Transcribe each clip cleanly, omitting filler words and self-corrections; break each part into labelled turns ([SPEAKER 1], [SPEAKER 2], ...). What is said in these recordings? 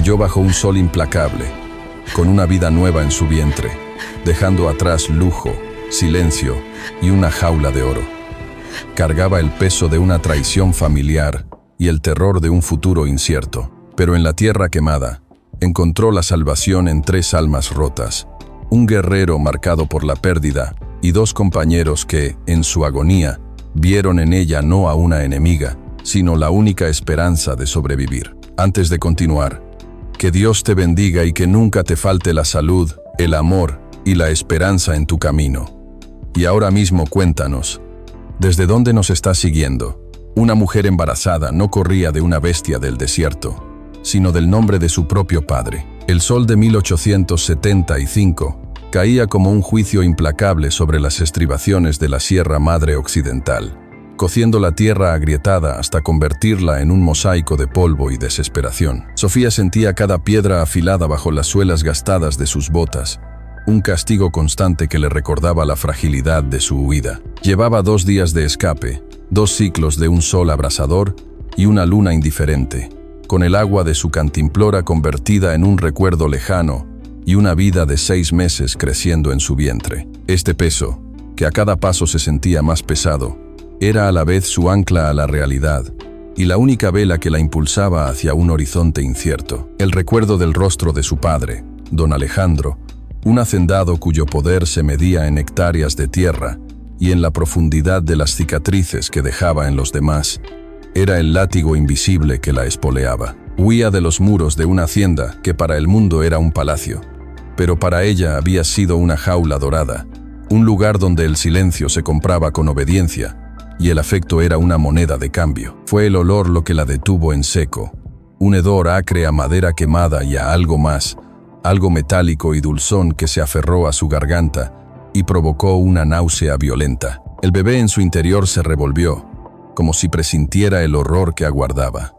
[SPEAKER 1] cayó bajo un sol implacable, con una vida nueva en su vientre, dejando atrás lujo, silencio y una jaula de oro. Cargaba el peso de una traición familiar y el terror de un futuro incierto. Pero en la tierra quemada, encontró la salvación en 3 almas rotas, un guerrero marcado por la pérdida y 2 compañeros que, en su agonía, vieron en ella no a una enemiga, sino la única esperanza de sobrevivir. Antes de continuar, que Dios te bendiga y que nunca te falte la salud, el amor y la esperanza en tu camino. Y ahora mismo cuéntanos, ¿desde dónde nos estás siguiendo? Una mujer embarazada no corría de una bestia del desierto, sino del nombre de su propio padre. El sol de 1875 caía como un juicio implacable sobre las estribaciones de la Sierra Madre Occidental, cociendo la tierra agrietada hasta convertirla en un mosaico de polvo y desesperación. Sofía sentía cada piedra afilada bajo las suelas gastadas de sus botas, un castigo constante que le recordaba la fragilidad de su huida. Llevaba 2 días de escape, 2 ciclos de un sol abrasador y una luna indiferente, con el agua de su cantimplora convertida en un recuerdo lejano y una vida de 6 meses creciendo en su vientre. Este peso, que a cada paso se sentía más pesado, era a la vez su ancla a la realidad y la única vela que la impulsaba hacia un horizonte incierto. El recuerdo del rostro de su padre, don Alejandro, un hacendado cuyo poder se medía en hectáreas de tierra y en la profundidad de las cicatrices que dejaba en los demás, era el látigo invisible que la espoleaba. Huía de los muros de una hacienda que para el mundo era un palacio, pero para ella había sido una jaula dorada, un lugar donde el silencio se compraba con obediencia y el afecto era una moneda de cambio. Fue el olor lo que la detuvo en seco, un hedor acre a madera quemada y a algo más, algo metálico y dulzón que se aferró a su garganta y provocó una náusea violenta. El bebé en su interior se revolvió, como si presintiera el horror que aguardaba.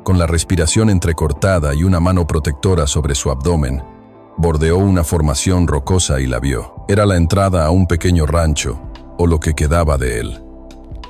[SPEAKER 1] Con la respiración entrecortada y una mano protectora sobre su abdomen, bordeó una formación rocosa y la vio. Era la entrada a un pequeño rancho, o lo que quedaba de él.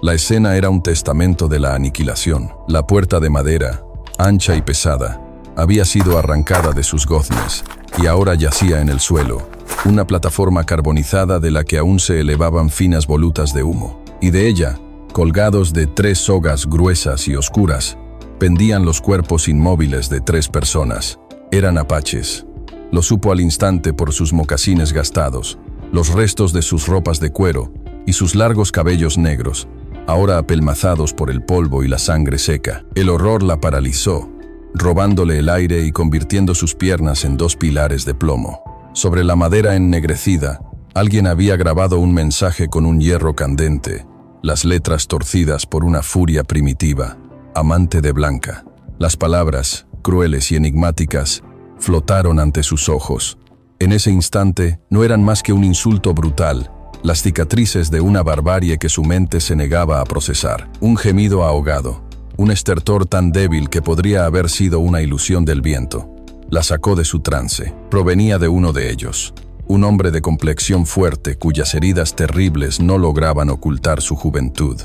[SPEAKER 1] La escena era un testamento de la aniquilación. La puerta de madera, ancha y pesada, había sido arrancada de sus goznes y ahora yacía en el suelo, una plataforma carbonizada de la que aún se elevaban finas volutas de humo. Y de ella, colgados de 3 sogas gruesas y oscuras, pendían los cuerpos inmóviles de 3 personas. Eran apaches. Lo supo al instante por sus mocasines gastados, los restos de sus ropas de cuero y sus largos cabellos negros, ahora apelmazados por el polvo y la sangre seca. El horror la paralizó, robándole el aire y convirtiendo sus piernas en 2 pilares de plomo. Sobre la madera ennegrecida, alguien había grabado un mensaje con un hierro candente, las letras torcidas por una furia primitiva, amante de Blanca. Las palabras, crueles y enigmáticas, flotaron ante sus ojos. En ese instante no eran más que un insulto brutal, las cicatrices de una barbarie que su mente se negaba a procesar. Un gemido ahogado, un estertor tan débil que podría haber sido una ilusión del viento, la sacó de su trance. Provenía de uno de ellos, un hombre de complexión fuerte cuyas heridas terribles no lograban ocultar su juventud.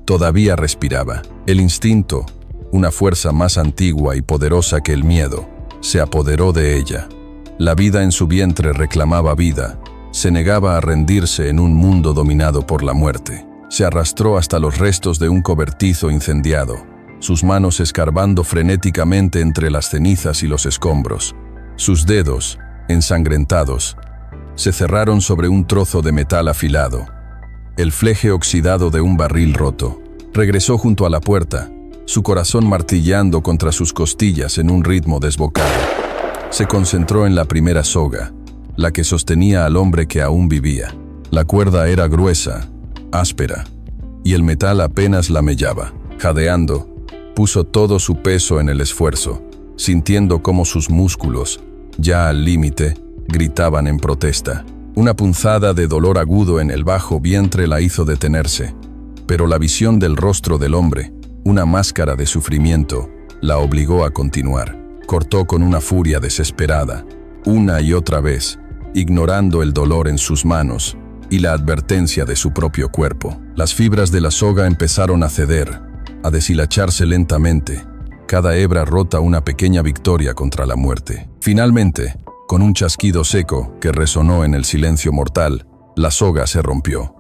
[SPEAKER 1] Todavía respiraba. El instinto, una fuerza más antigua y poderosa que el miedo, se apoderó de ella. La vida en su vientre reclamaba vida, se negaba a rendirse en un mundo dominado por la muerte. Se arrastró hasta los restos de un cobertizo incendiado, sus manos escarbando frenéticamente entre las cenizas y los escombros. Sus dedos, ensangrentados, se cerraron sobre un trozo de metal afilado, el fleje oxidado de un barril roto. Regresó junto a la puerta, su corazón martillando contra sus costillas en un ritmo desbocado. Se concentró en la primera soga, la que sostenía al hombre que aún vivía. La cuerda era gruesa, áspera, y el metal apenas la mellaba. Jadeando, puso todo su peso en el esfuerzo, sintiendo cómo sus músculos, ya al límite, gritaban en protesta. Una punzada de dolor agudo en el bajo vientre la hizo detenerse, pero la visión del rostro del hombre, una máscara de sufrimiento, la obligó a continuar. Cortó con una furia desesperada, una y otra vez, ignorando el dolor en sus manos y la advertencia de su propio cuerpo. Las fibras de la soga empezaron a ceder, a deshilacharse lentamente, cada hebra rota una pequeña victoria contra la muerte. Finalmente, con un chasquido seco que resonó en el silencio mortal, la soga se rompió.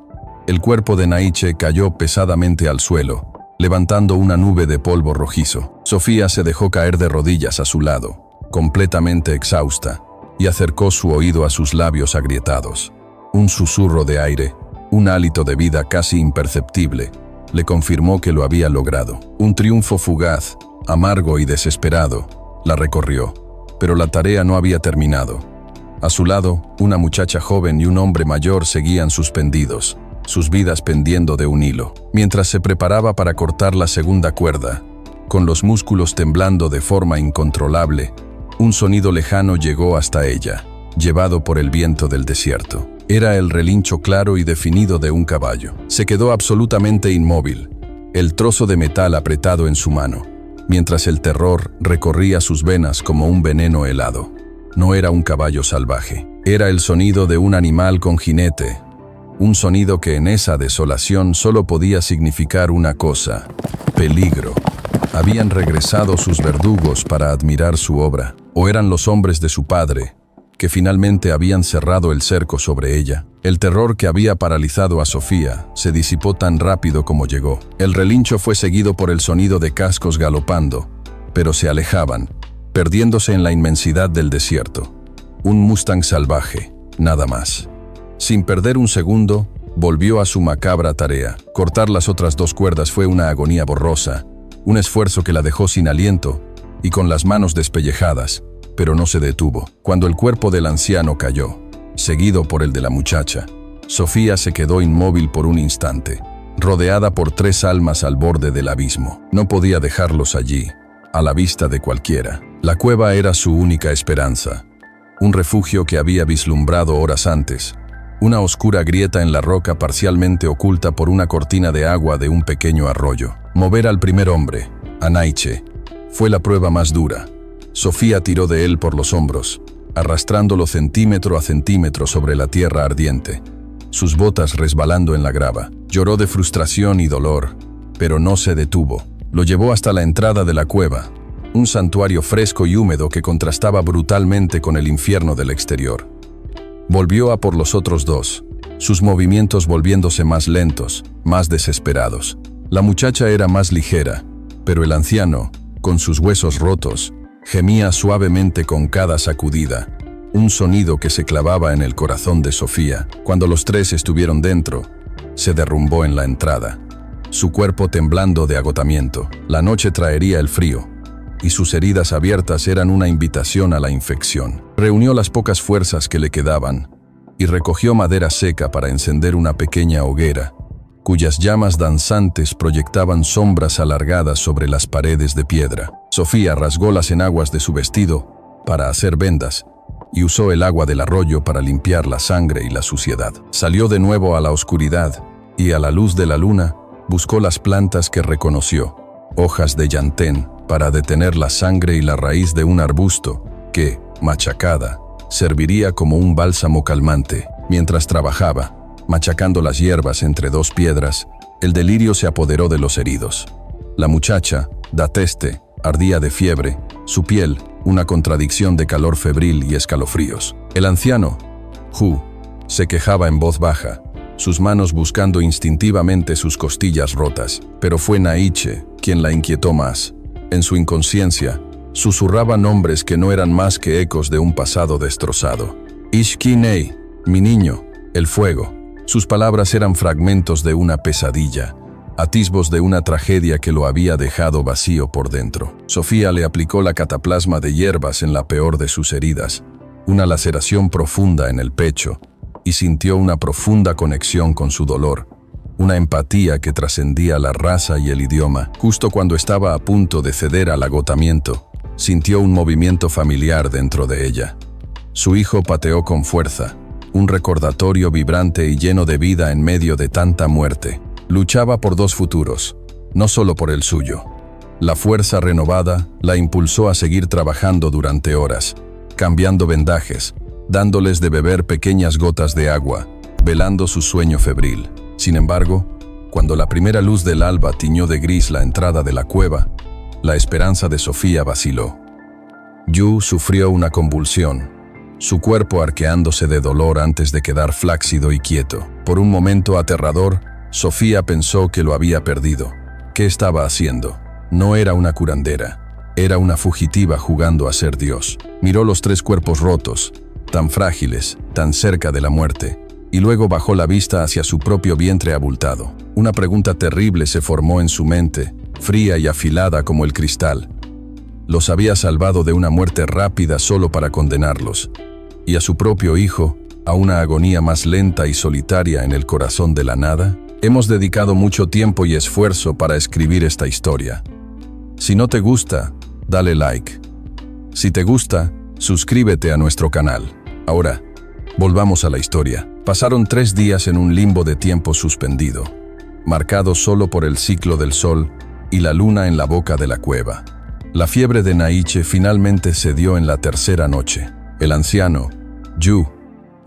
[SPEAKER 1] El cuerpo de Naiche cayó pesadamente al suelo, levantando una nube de polvo rojizo. Sofía se dejó caer de rodillas a su lado, completamente exhausta, y acercó su oído a sus labios agrietados. Un susurro de aire, un hálito de vida casi imperceptible, le confirmó que lo había logrado. Un triunfo fugaz, amargo y desesperado, la recorrió, pero la tarea no había terminado. A su lado, una muchacha joven y un hombre mayor seguían suspendidos, sus vidas pendiendo de un hilo. Mientras se preparaba para cortar la segunda cuerda, con los músculos temblando de forma incontrolable, un sonido lejano llegó hasta ella, llevado por el viento del desierto. Era el relincho claro y definido de un caballo. Se quedó absolutamente inmóvil, el trozo de metal apretado en su mano, mientras el terror recorría sus venas como un veneno helado. No era un caballo salvaje, era el sonido de un animal con jinete, un sonido que en esa desolación solo podía significar una cosa: peligro. Habían regresado sus verdugos para admirar su obra, o eran los hombres de su padre, que finalmente habían cerrado el cerco sobre ella. El terror que había paralizado a Sofía se disipó tan rápido como llegó. El relincho fue seguido por el sonido de cascos galopando, pero se alejaban, perdiéndose en la inmensidad del desierto. Un Mustang salvaje, nada más. Sin perder un segundo, volvió a su macabra tarea. Cortar las otras dos cuerdas fue una agonía borrosa, un esfuerzo que la dejó sin aliento y con las manos despellejadas, pero no se detuvo. Cuando el cuerpo del anciano cayó, seguido por el de la muchacha, Sofía se quedó inmóvil por un instante, rodeada por tres almas al borde del abismo. No podía dejarlos allí, a la vista de cualquiera. La cueva era su única esperanza, un refugio que había vislumbrado horas antes, una oscura grieta en la roca parcialmente oculta por una cortina de agua de un pequeño arroyo. Mover al primer hombre, a Naiche, fue la prueba más dura. Sofía tiró de él por los hombros, arrastrándolo centímetro a centímetro sobre la tierra ardiente, sus botas resbalando en la grava. Lloró de frustración y dolor, pero no se detuvo. Lo llevó hasta la entrada de la cueva, un santuario fresco y húmedo que contrastaba brutalmente con el infierno del exterior. Volvió a por los otros dos, sus movimientos volviéndose más lentos, más desesperados. La muchacha era más ligera, pero el anciano, con sus huesos rotos, gemía suavemente con cada sacudida, un sonido que se clavaba en el corazón de Sofía. Cuando los tres estuvieron dentro, se derrumbó en la entrada, su cuerpo temblando de agotamiento. La noche traería el frío, y sus heridas abiertas eran una invitación a la infección. Reunió las pocas fuerzas que le quedaban y recogió madera seca para encender una pequeña hoguera, cuyas llamas danzantes proyectaban sombras alargadas sobre las paredes de piedra. Sofía rasgó las enaguas de su vestido para hacer vendas y usó el agua del arroyo para limpiar la sangre y la suciedad. Salió de nuevo a la oscuridad y a la luz de la luna buscó las plantas que reconoció, hojas de llantén, para detener la sangre y la raíz de un arbusto que, machacada, serviría como un bálsamo calmante. Mientras trabajaba, machacando las hierbas entre dos piedras, el delirio se apoderó de los heridos. La muchacha, Dateste, ardía de fiebre, su piel, una contradicción de calor febril y escalofríos. El anciano, Hu, se quejaba en voz baja, sus manos buscando instintivamente sus costillas rotas, pero fue Naiche quien la inquietó más. En su inconsciencia, susurraba nombres que no eran más que ecos de un pasado destrozado. Ishkinei, mi niño, el fuego. Sus palabras eran fragmentos de una pesadilla, atisbos de una tragedia que lo había dejado vacío por dentro. Sofía le aplicó la cataplasma de hierbas en la peor de sus heridas, una laceración profunda en el pecho, y sintió una profunda conexión con su dolor, una empatía que trascendía la raza y el idioma. Justo cuando estaba a punto de ceder al agotamiento, sintió un movimiento familiar dentro de ella. Su hijo pateó con fuerza, un recordatorio vibrante y lleno de vida en medio de tanta muerte. Luchaba por dos futuros, no solo por el suyo. La fuerza renovada la impulsó a seguir trabajando durante horas, cambiando vendajes, dándoles de beber pequeñas gotas de agua, velando su sueño febril. Sin embargo, cuando la primera luz del alba tiñó de gris la entrada de la cueva, La esperanza de Sofía vaciló. Yu sufrió una convulsión, su cuerpo arqueándose de dolor antes de quedar flácido y quieto. Por un momento aterrador, Sofía pensó que lo había perdido. ¿Qué estaba haciendo? No era una curandera, era una fugitiva jugando a ser Dios. Miró los 3 cuerpos rotos, tan frágiles, tan cerca de la muerte, y luego bajó la vista hacia su propio vientre abultado. Una pregunta terrible se formó en su mente, fría y afilada como el cristal. Los había salvado de una muerte rápida solo para condenarlos, y a su propio hijo, a una agonía más lenta y solitaria en el corazón de la nada. Hemos dedicado mucho tiempo y esfuerzo para escribir esta historia. Si no te gusta, dale like. Si te gusta, suscríbete a nuestro canal. Ahora, volvamos a la historia. Pasaron 3 días en un limbo de tiempo suspendido, marcado solo por el ciclo del sol y la luna en la boca de la cueva. La fiebre de Naiche finalmente cedió en la tercera noche. El anciano, Yu,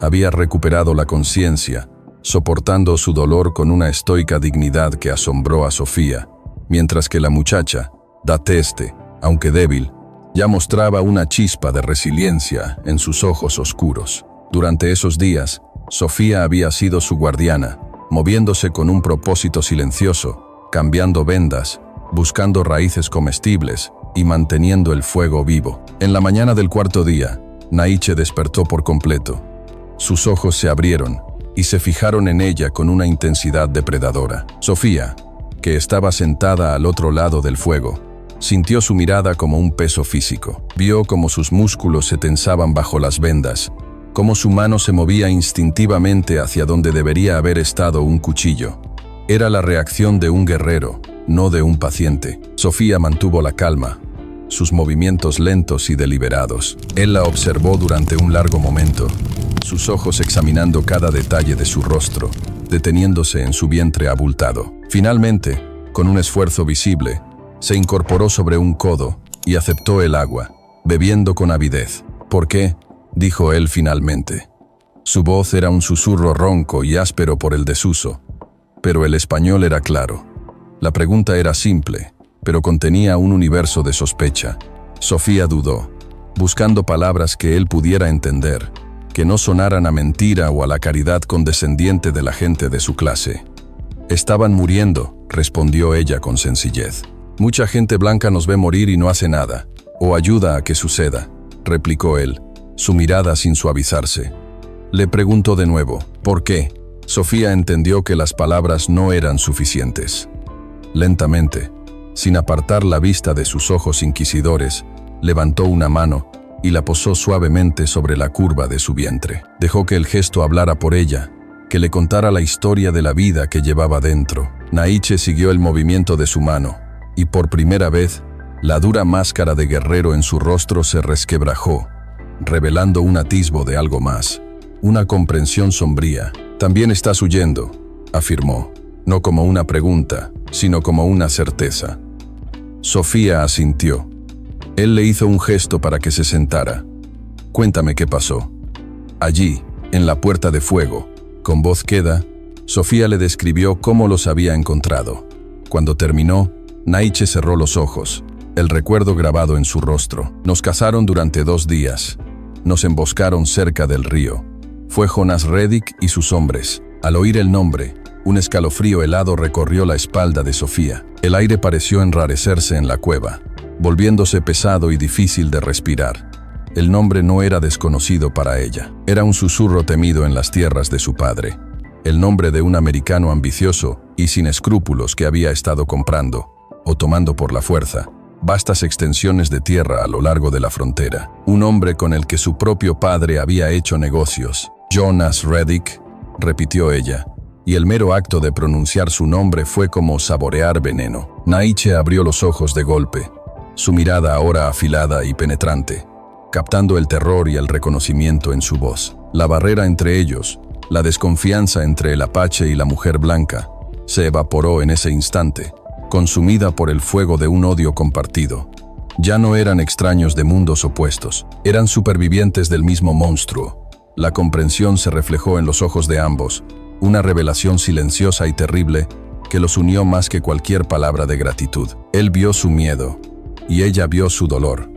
[SPEAKER 1] había recuperado la conciencia, soportando su dolor con una estoica dignidad que asombró a Sofía, mientras que la muchacha, Dateste, aunque débil, ya mostraba una chispa de resiliencia en sus ojos oscuros. Durante esos días, Sofía había sido su guardiana, moviéndose con un propósito silencioso, cambiando vendas, buscando raíces comestibles y manteniendo el fuego vivo. En la mañana del 4.º día, Naiche despertó por completo. Sus ojos se abrieron y se fijaron en ella con una intensidad depredadora. Sofía, que estaba sentada al otro lado del fuego, sintió su mirada como un peso físico. Vio cómo sus músculos se tensaban bajo las vendas, cómo su mano se movía instintivamente hacia donde debería haber estado un cuchillo. Era la reacción de un guerrero, no de un paciente. Sofía mantuvo la calma, sus movimientos lentos y deliberados. Él la observó durante un largo momento, sus ojos examinando cada detalle de su rostro, deteniéndose en su vientre abultado. Finalmente, con un esfuerzo visible, se incorporó sobre un codo y aceptó el agua, bebiendo con avidez. ¿Por qué?, dijo él finalmente. Su voz era un susurro ronco y áspero por el desuso, pero el español era claro. La pregunta era simple, pero contenía un universo de sospecha. Sofía dudó, buscando palabras que él pudiera entender, que no sonaran a mentira o a la caridad condescendiente de la gente de su clase. «Estaban muriendo», respondió ella con sencillez. «Mucha gente blanca nos ve morir y no hace nada, o ayuda a que suceda», replicó él, su mirada sin suavizarse. Le preguntó de nuevo, ¿por qué? Sofía entendió que las palabras no eran suficientes. Lentamente, sin apartar la vista de sus ojos inquisidores, levantó una mano y la posó suavemente sobre la curva de su vientre. Dejó que el gesto hablara por ella, que le contara la historia de la vida que llevaba dentro. Naiche siguió el movimiento de su mano, y por primera vez, la dura máscara de guerrero en su rostro se resquebrajó, revelando un atisbo de algo más, una comprensión sombría. «También estás huyendo», afirmó, no como una pregunta, sino como una certeza. Sofía asintió. Él le hizo un gesto para que se sentara. «Cuéntame qué pasó». Allí, en la puerta de fuego, con voz queda, Sofía le describió cómo los había encontrado. Cuando terminó, Naiche cerró los ojos, el recuerdo grabado en su rostro. «Nos cazaron durante 2 días. Nos emboscaron cerca del río. Fue Jonas Reddick y sus hombres». Al oír el nombre, un escalofrío helado recorrió la espalda de Sofía. El aire pareció enrarecerse en la cueva, volviéndose pesado y difícil de respirar. El nombre no era desconocido para ella. Era un susurro temido en las tierras de su padre. El nombre de un americano ambicioso y sin escrúpulos que había estado comprando, o tomando por la fuerza, vastas extensiones de tierra a lo largo de la frontera. Un hombre con el que su propio padre había hecho negocios. «Jonas Reddick», repitió ella, y el mero acto de pronunciar su nombre fue como saborear veneno. Naiche abrió los ojos de golpe, su mirada ahora afilada y penetrante, captando el terror y el reconocimiento en su voz. La barrera entre ellos, la desconfianza entre el apache y la mujer blanca, se evaporó en ese instante, consumida por el fuego de un odio compartido. Ya no eran extraños de mundos opuestos, eran supervivientes del mismo monstruo. La comprensión se reflejó en los ojos de ambos, una revelación silenciosa y terrible que los unió más que cualquier palabra de gratitud. Él vio su miedo, y ella vio su dolor.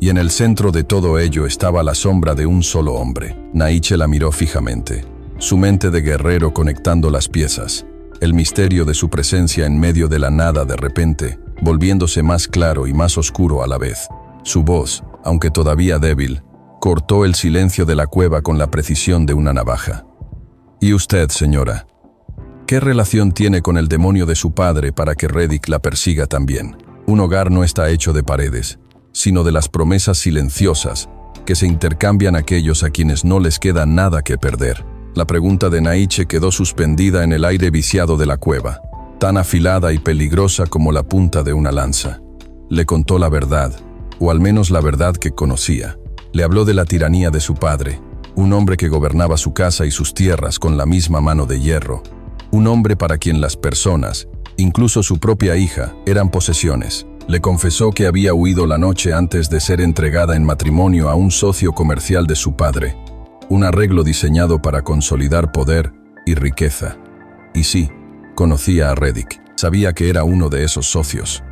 [SPEAKER 1] Y en el centro de todo ello estaba la sombra de un solo hombre. Naiche la miró fijamente, su mente de guerrero conectando las piezas, el misterio de su presencia en medio de la nada de repente, volviéndose más claro y más oscuro a la vez. Su voz, aunque todavía débil, cortó el silencio de la cueva con la precisión de una navaja. ¿Y usted, señora? ¿Qué relación tiene con el demonio de su padre para que Reddick la persiga también? Un hogar no está hecho de paredes, sino de las promesas silenciosas que se intercambian aquellos a quienes no les queda nada que perder. La pregunta de Naiche quedó suspendida en el aire viciado de la cueva, tan afilada y peligrosa como la punta de una lanza. Le contó la verdad, o al menos la verdad que conocía. Le habló de la tiranía de su padre, un hombre que gobernaba su casa y sus tierras con la misma mano de hierro, un hombre para quien las personas, incluso su propia hija, eran posesiones. Le confesó que había huido la noche antes de ser entregada en matrimonio a un socio comercial de su padre, un arreglo diseñado para consolidar poder y riqueza. Y sí, conocía a Reddick, sabía que era uno de esos socios,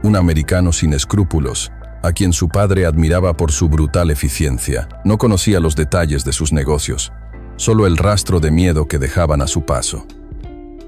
[SPEAKER 1] un americano sin escrúpulos, a quien su padre admiraba por su brutal eficiencia. No conocía los detalles de sus negocios, solo el rastro de miedo que dejaban a su paso.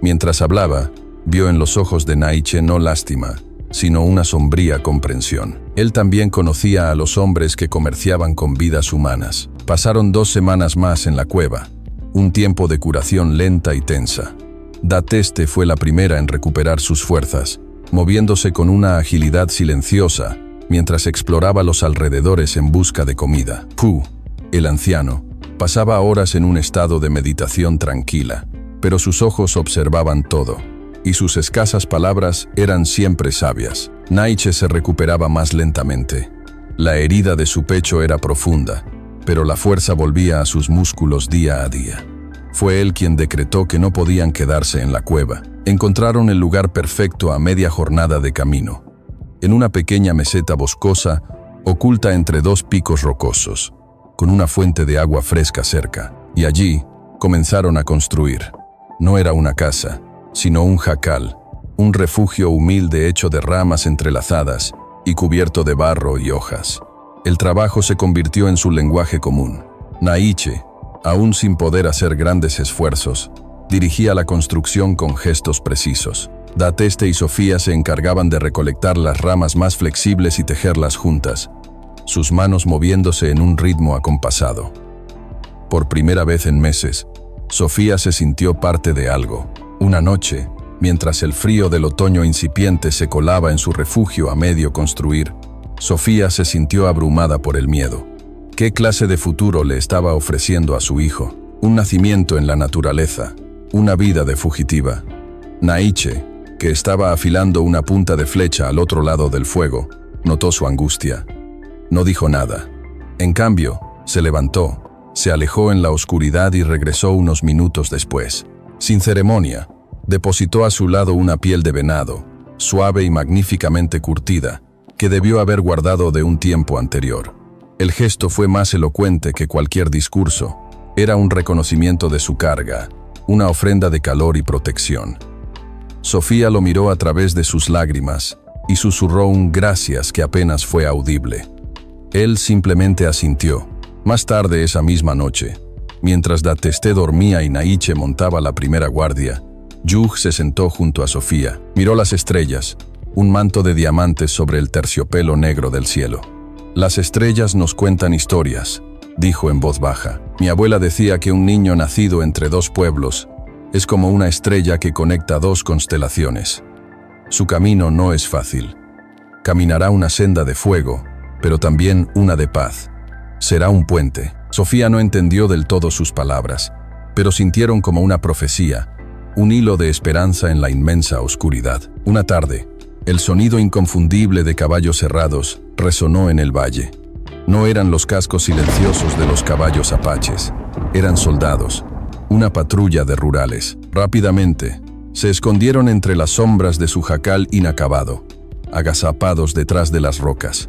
[SPEAKER 1] Mientras hablaba, vio en los ojos de Naiche no lástima, sino una sombría comprensión. Él también conocía a los hombres que comerciaban con vidas humanas. Pasaron 2 semanas más en la cueva, un tiempo de curación lenta y tensa. Dateste fue la primera en recuperar sus fuerzas, moviéndose con una agilidad silenciosa, mientras exploraba los alrededores en busca de comida. Pu, el anciano, pasaba horas en un estado de meditación tranquila, pero sus ojos observaban todo, y sus escasas palabras eran siempre sabias. Naiche se recuperaba más lentamente. La herida de su pecho era profunda, pero la fuerza volvía a sus músculos día a día. Fue él quien decretó que no podían quedarse en la cueva. Encontraron el lugar perfecto a media jornada de camino, en una pequeña meseta boscosa, oculta entre 2 picos rocosos, con una fuente de agua fresca cerca, y allí comenzaron a construir. No era una casa, sino un jacal, un refugio humilde hecho de ramas entrelazadas y cubierto de barro y hojas. El trabajo se convirtió en su lenguaje común. Naiche, aún sin poder hacer grandes esfuerzos, dirigía la construcción con gestos precisos. Dateste y Sofía se encargaban de recolectar las ramas más flexibles y tejerlas juntas, sus manos moviéndose en un ritmo acompasado. Por primera vez en meses, Sofía se sintió parte de algo. Una noche, mientras el frío del otoño incipiente se colaba en su refugio a medio construir, Sofía se sintió abrumada por el miedo. ¿Qué clase de futuro le estaba ofreciendo a su hijo? Un nacimiento en la naturaleza, una vida de fugitiva. Naiche, que estaba afilando una punta de flecha al otro lado del fuego, notó su angustia. No dijo nada. En cambio, se levantó, se alejó en la oscuridad y regresó unos minutos después. Sin ceremonia, depositó a su lado una piel de venado, suave y magníficamente curtida, que debió haber guardado de un tiempo anterior. El gesto fue más elocuente que cualquier discurso. Era un reconocimiento de su carga, una ofrenda de calor y protección. Sofía lo miró a través de sus lágrimas y susurró un gracias que apenas fue audible. Él simplemente asintió. Más tarde esa misma noche, mientras Dateste dormía y Naiche montaba la primera guardia, Yug se sentó junto a Sofía, miró las estrellas, un manto de diamantes sobre el terciopelo negro del cielo. Las estrellas nos cuentan historias, dijo en voz baja. Mi abuela decía que un niño nacido entre 2 pueblos es como una estrella que conecta 2 constelaciones. Su camino no es fácil. Caminará una senda de fuego, pero también una de paz. Será un puente. Sofía no entendió del todo sus palabras, pero sintieron como una profecía, un hilo de esperanza en la inmensa oscuridad. Una tarde, el sonido inconfundible de caballos cerrados resonó en el valle. No eran los cascos silenciosos de los caballos apaches, eran soldados, una patrulla de rurales. Rápidamente, se escondieron entre las sombras de su jacal inacabado, agazapados detrás de las rocas.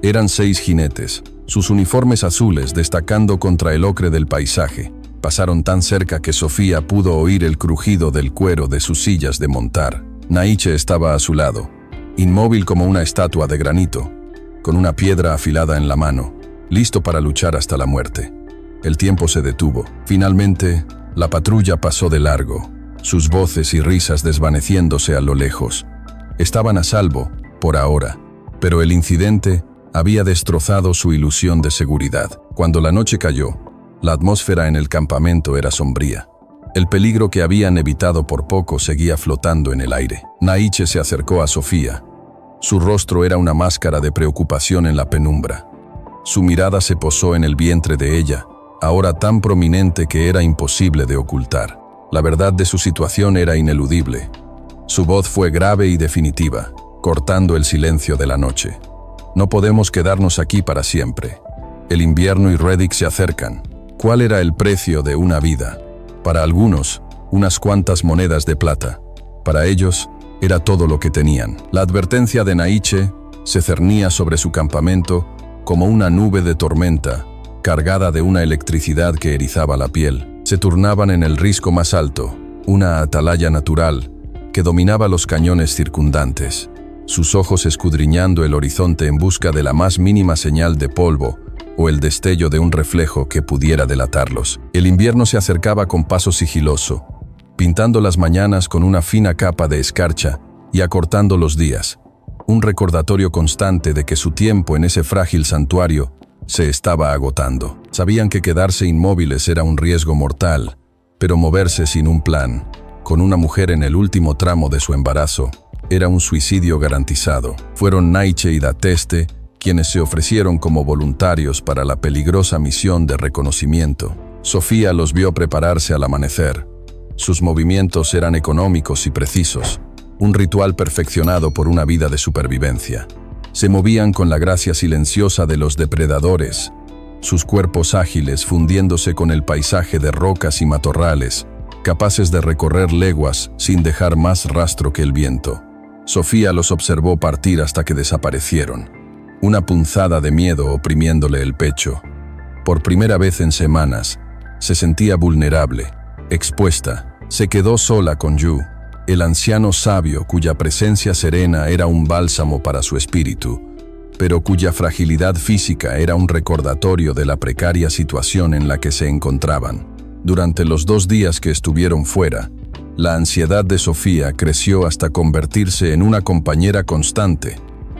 [SPEAKER 1] Eran 6 jinetes, sus uniformes azules destacando contra el ocre del paisaje. Pasaron tan cerca que Sofía pudo oír el crujido del cuero de sus sillas de montar. Naiche estaba a su lado, inmóvil como una estatua de granito, con una piedra afilada en la mano, listo para luchar hasta la muerte. El tiempo se detuvo. Finalmente, la patrulla pasó de largo, sus voces y risas desvaneciéndose a lo lejos. Estaban a salvo, por ahora, pero el incidente había destrozado su ilusión de seguridad. Cuando la noche cayó, la atmósfera en el campamento era sombría. El peligro que habían evitado por poco seguía flotando en el aire. Naiche se acercó a Sofía. Su rostro era una máscara de preocupación en la penumbra. Su mirada se posó en el vientre de ella, ahora tan prominente que era imposible de ocultar. La verdad de su situación era ineludible. Su voz fue grave y definitiva, cortando el silencio de la noche. No podemos quedarnos aquí para siempre. El invierno y Reddick se acercan. ¿Cuál era el precio de una vida? Para algunos, unas cuantas monedas de plata. Para ellos, era todo lo que tenían. La advertencia de Naiche se cernía sobre su campamento como una nube de tormenta, cargada de una electricidad que erizaba la piel. Se turnaban en el risco más alto, una atalaya natural que dominaba los cañones circundantes, sus ojos escudriñando el horizonte en busca de la más mínima señal de polvo o el destello de un reflejo que pudiera delatarlos. El invierno se acercaba con paso sigiloso, pintando las mañanas con una fina capa de escarcha y acortando los días, un recordatorio constante de que su tiempo en ese frágil santuario se estaba agotando. Sabían que quedarse inmóviles era un riesgo mortal, pero moverse sin un plan, con una mujer en el último tramo de su embarazo, era un suicidio garantizado. Fueron Naiche y Dateste quienes se ofrecieron como voluntarios para la peligrosa misión de reconocimiento. Sofía los vio prepararse al amanecer. Sus movimientos eran económicos y precisos, un ritual perfeccionado por una vida de supervivencia. Se movían con la gracia silenciosa de los depredadores, sus cuerpos ágiles fundiéndose con el paisaje de rocas y matorrales, capaces de recorrer leguas sin dejar más rastro que el viento. Sofía los observó partir hasta que desaparecieron, una punzada de miedo oprimiéndole el pecho. Por primera vez en semanas, se sentía vulnerable, expuesta. Se quedó sola con Yu, el anciano sabio cuya presencia serena era un bálsamo para su espíritu, pero cuya fragilidad física era un recordatorio de la precaria situación en la que se encontraban. Durante los 2 días que estuvieron fuera, la ansiedad de Sofía creció hasta convertirse en una compañera constante,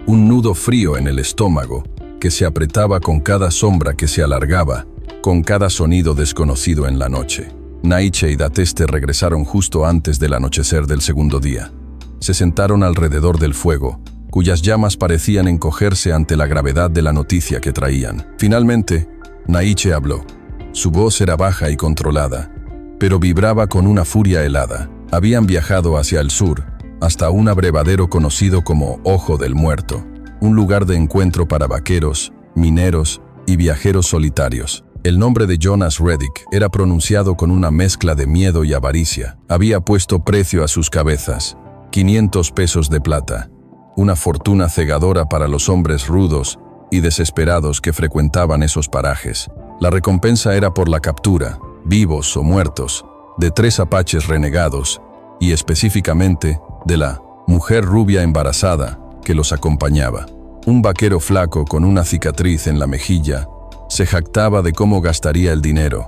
[SPEAKER 1] un nudo frío en el estómago que se apretaba con cada sombra que se alargaba, con cada sonido desconocido en la noche. Naiche y Dateste regresaron justo antes del anochecer del segundo día. Se sentaron alrededor del fuego, cuyas llamas parecían encogerse ante la gravedad de la noticia que traían. Finalmente, Naiche habló. Su voz era baja y controlada, pero vibraba con una furia helada. Habían viajado hacia el sur, hasta un abrevadero conocido como Ojo del Muerto, un lugar de encuentro para vaqueros, mineros y viajeros solitarios. El nombre de Jonas Reddick era pronunciado con una mezcla de miedo y avaricia. Había puesto precio a sus cabezas, 500 pesos de plata, una fortuna cegadora para los hombres rudos y desesperados que frecuentaban esos parajes. La recompensa era por la captura, vivos o muertos, de 3 apaches renegados y específicamente de la mujer rubia embarazada que los acompañaba. Un vaquero flaco con una cicatriz en la mejilla se jactaba de cómo gastaría el dinero,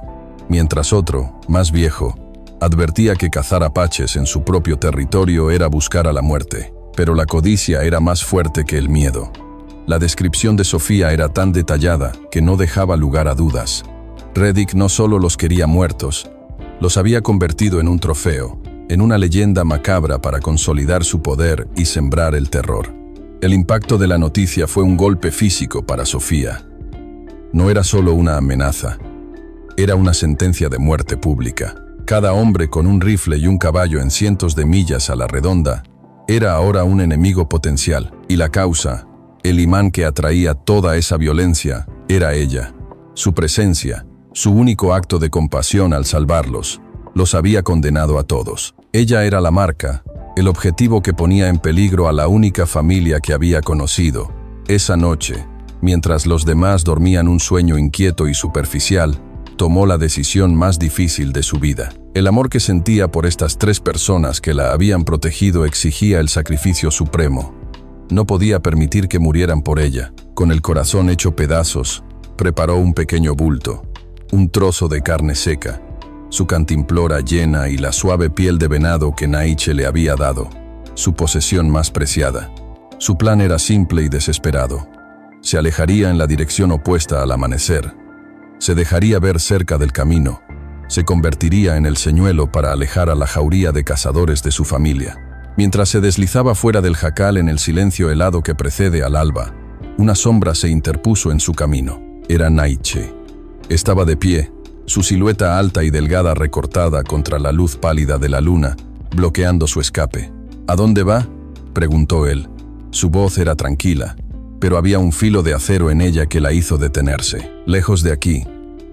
[SPEAKER 1] mientras otro, más viejo, advertía que cazar apaches en su propio territorio era buscar a la muerte. Pero la codicia era más fuerte que el miedo. La descripción de Sofía era tan detallada que no dejaba lugar a dudas. Reddick no solo los quería muertos, los había convertido en un trofeo, en una leyenda macabra para consolidar su poder y sembrar el terror. El impacto de la noticia fue un golpe físico para Sofía. No era solo una amenaza, era una sentencia de muerte pública. Cada hombre con un rifle y un caballo en cientos de millas a la redonda era ahora un enemigo potencial, y la causa, el imán que atraía toda esa violencia, era ella. Su presencia, su único acto de compasión al salvarlos, los había condenado a todos. Ella era la marca, el objetivo que ponía en peligro a la única familia que había conocido. Esa noche, mientras los demás dormían un sueño inquieto y superficial, tomó la decisión más difícil de su vida. El amor que sentía por estas 3 personas que la habían protegido exigía el sacrificio supremo. No podía permitir que murieran por ella. Con el corazón hecho pedazos, preparó un pequeño bulto, un trozo de carne seca, su cantimplora llena y la suave piel de venado que Naiche le había dado, su posesión más preciada. Su plan era simple y desesperado. Se alejaría en la dirección opuesta al amanecer. Se dejaría ver cerca del camino. Se convertiría en el señuelo para alejar a la jauría de cazadores de su familia. Mientras se deslizaba fuera del jacal en el silencio helado que precede al alba, una sombra se interpuso en su camino. Era Naiche. Estaba de pie, su silueta alta y delgada recortada contra la luz pálida de la luna, bloqueando su escape. ¿A dónde va?, preguntó él. Su voz era tranquila, pero había un filo de acero en ella que la hizo detenerse. Lejos de aquí,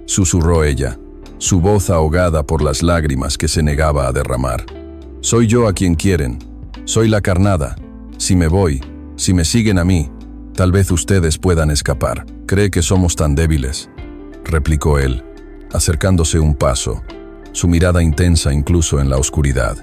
[SPEAKER 1] susurró ella, su voz ahogada por las lágrimas que se negaba a derramar. Soy yo a quien quieren. Soy la carnada. Si me voy, si me siguen a mí, tal vez ustedes puedan escapar. ¿Cree que somos tan débiles?, replicó él, acercándose un paso, su mirada intensa incluso en la oscuridad.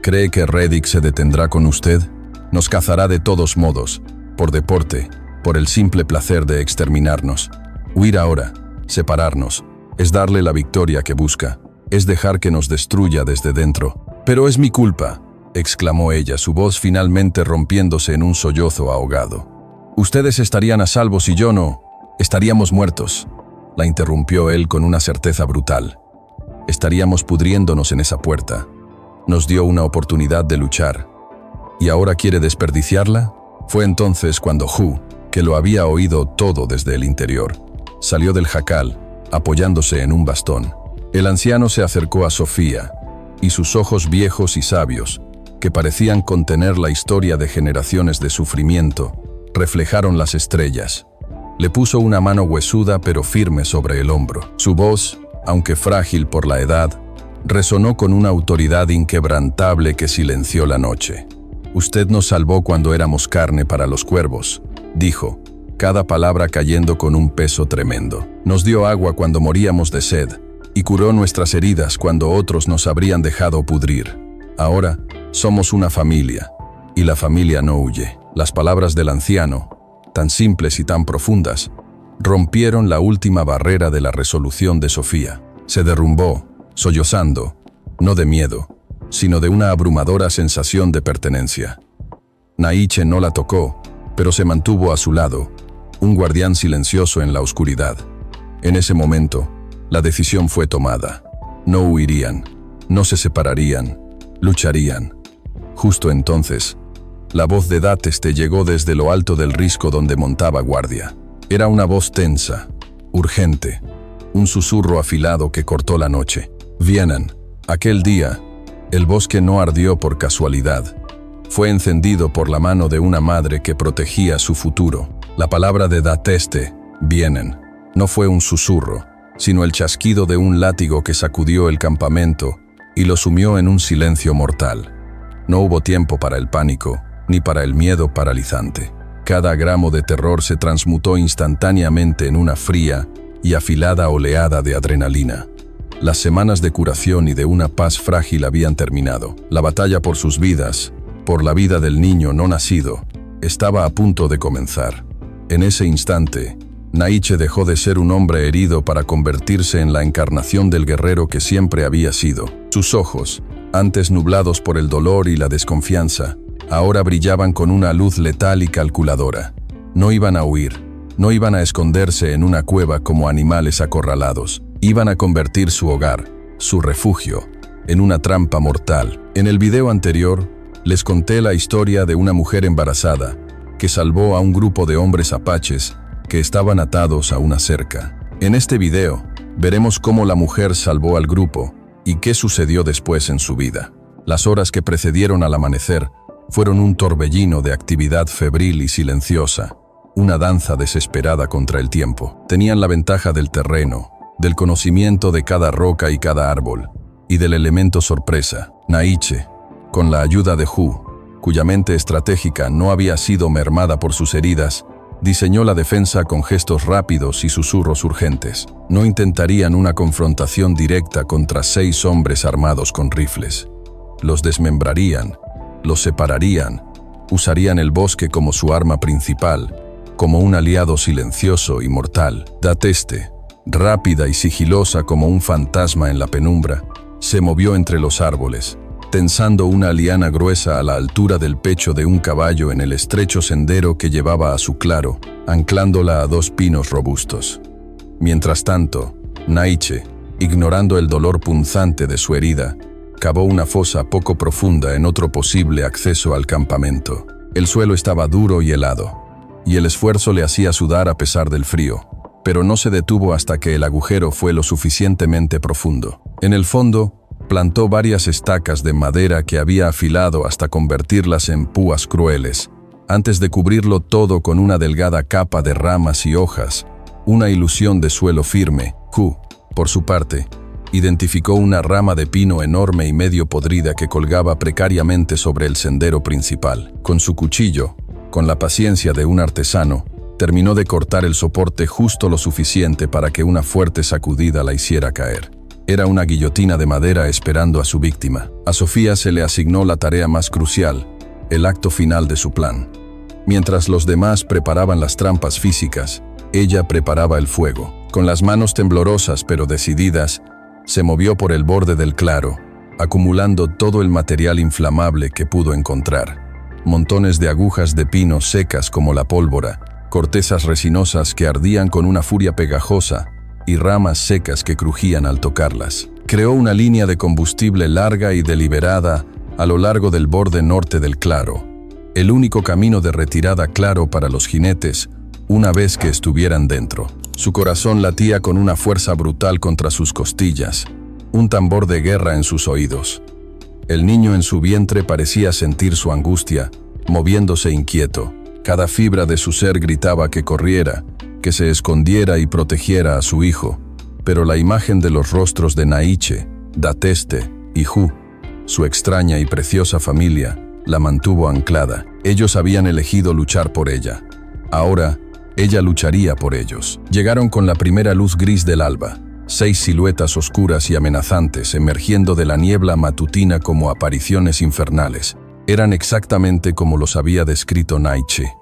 [SPEAKER 1] ¿Cree que Reddick se detendrá con usted? Nos cazará de todos modos, por deporte, por el simple placer de exterminarnos. Huir ahora, separarnos, es darle la victoria que busca, es dejar que nos destruya desde dentro. Pero es mi culpa, exclamó ella, su voz finalmente rompiéndose en un sollozo ahogado. Ustedes estarían a salvo si yo no. Estaríamos muertos, la interrumpió él con una certeza brutal. Estaríamos pudriéndonos en esa puerta. Nos dio una oportunidad de luchar. ¿Y ahora quiere desperdiciarla? Fue entonces cuando Hu, que lo había oído todo desde el interior, salió del jacal, apoyándose en un bastón. El anciano se acercó a Sofía, y sus ojos viejos y sabios, que parecían contener la historia de generaciones de sufrimiento, reflejaron las estrellas. Le puso una mano huesuda pero firme sobre el hombro. Su voz, aunque frágil por la edad, resonó con una autoridad inquebrantable que silenció la noche. Usted nos salvó cuando éramos carne para los cuervos, dijo, cada palabra cayendo con un peso tremendo. Nos dio agua cuando moríamos de sed, y curó nuestras heridas cuando otros nos habrían dejado pudrir. Ahora somos una familia, y la familia no huye. Las palabras del anciano, tan simples y tan profundas, rompieron la última barrera de la resolución de Sofía. Se derrumbó, sollozando, no de miedo, sino de una abrumadora sensación de pertenencia. Naiche no la tocó, pero se mantuvo a su lado, un guardián silencioso en la oscuridad. En ese momento, la decisión fue tomada. No huirían, no se separarían, lucharían. Justo entonces, la voz de Dateste llegó desde lo alto del risco donde montaba guardia. Era una voz tensa, urgente, un susurro afilado que cortó la noche. Vienen. Aquel día, el bosque no ardió por casualidad. Fue encendido por la mano de una madre que protegía su futuro. La palabra de Dateste, vienen, no fue un susurro, sino el chasquido de un látigo que sacudió el campamento y lo sumió en un silencio mortal. No hubo tiempo para el pánico, ni para el miedo paralizante. Cada gramo de terror se transmutó instantáneamente en una fría y afilada oleada de adrenalina. Las semanas de curación y de una paz frágil habían terminado. La batalla por sus vidas, por la vida del niño no nacido, estaba a punto de comenzar. En ese instante, Naiche dejó de ser un hombre herido para convertirse en la encarnación del guerrero que siempre había sido. Sus ojos, antes nublados por el dolor y la desconfianza, ahora brillaban con una luz letal y calculadora. No iban a huir, no iban a esconderse en una cueva como animales acorralados. Iban a convertir su hogar, su refugio, en una trampa mortal. En el video anterior, les conté la historia de una mujer embarazada que salvó a un grupo de hombres apaches que estaban atados a una cerca. En este video, veremos cómo la mujer salvó al grupo y qué sucedió después en su vida. Las horas que precedieron al amanecer fueron un torbellino de actividad febril y silenciosa, una danza desesperada contra el tiempo. Tenían la ventaja del terreno, del conocimiento de cada roca y cada árbol, y del elemento sorpresa. Naiche, con la ayuda de Hu, cuya mente estratégica no había sido mermada por sus heridas, diseñó la defensa con gestos rápidos y susurros urgentes. No intentarían una confrontación directa contra 6 hombres armados con rifles. Los desmembrarían, los separarían, Usarían el bosque como su arma principal, como un aliado silencioso y mortal. Dateste, rápida y sigilosa como un fantasma en la penumbra, se movió entre los árboles, tensando una liana gruesa a la altura del pecho de un caballo en el estrecho sendero que llevaba a su claro, anclándola a 2 pinos robustos. Mientras tanto, Naiche, ignorando el dolor punzante de su herida, cavó una fosa poco profunda en otro posible acceso al campamento. El suelo estaba duro y helado, y el esfuerzo le hacía sudar a pesar del frío, pero no se detuvo hasta que el agujero fue lo suficientemente profundo. En el fondo, plantó varias estacas de madera que había afilado hasta convertirlas en púas crueles, antes de cubrirlo todo con una delgada capa de ramas y hojas, una ilusión de suelo firme. Hu, por su parte, identificó una rama de pino enorme y medio podrida que colgaba precariamente sobre el sendero principal. Con su cuchillo, con la paciencia de un artesano, terminó de cortar el soporte justo lo suficiente para que una fuerte sacudida la hiciera caer. Era una guillotina de madera esperando a su víctima. A Sofía se le asignó la tarea más crucial, el acto final de su plan. Mientras los demás preparaban las trampas físicas, ella preparaba el fuego. Con las manos temblorosas pero decididas, se movió por el borde del claro, acumulando todo el material inflamable que pudo encontrar. Montones de agujas de pino secas como la pólvora, cortezas resinosas que ardían con una furia pegajosa, y ramas secas que crujían al tocarlas. Creó una línea de combustible larga y deliberada a lo largo del borde norte del claro, el único camino de retirada claro para los jinetes una vez que estuvieran dentro. Su corazón latía con una fuerza brutal contra sus costillas, un tambor de guerra en sus oídos. El niño en su vientre parecía sentir su angustia, moviéndose inquieto. Cada fibra de su ser gritaba que corriera, que se escondiera y protegiera a su hijo, pero la imagen de los rostros de Naiche, Dateste y Hu, su extraña y preciosa familia, la mantuvo anclada. Ellos habían elegido luchar por ella. Ahora, ella lucharía por ellos. Llegaron con la primera luz gris del alba, 6 siluetas oscuras y amenazantes emergiendo de la niebla matutina como apariciones infernales. Eran exactamente como los había descrito Naiche.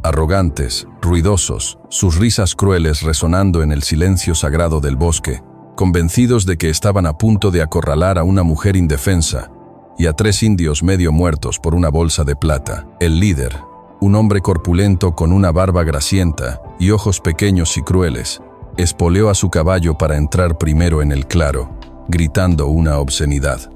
[SPEAKER 1] Arrogantes, ruidosos, sus risas crueles resonando en el silencio sagrado del bosque, convencidos de que estaban a punto de acorralar a una mujer indefensa y a 3 indios medio muertos por una bolsa de plata. El líder, un hombre corpulento con una barba grasienta y ojos pequeños y crueles, espoleó a su caballo para entrar primero en el claro, gritando una obscenidad.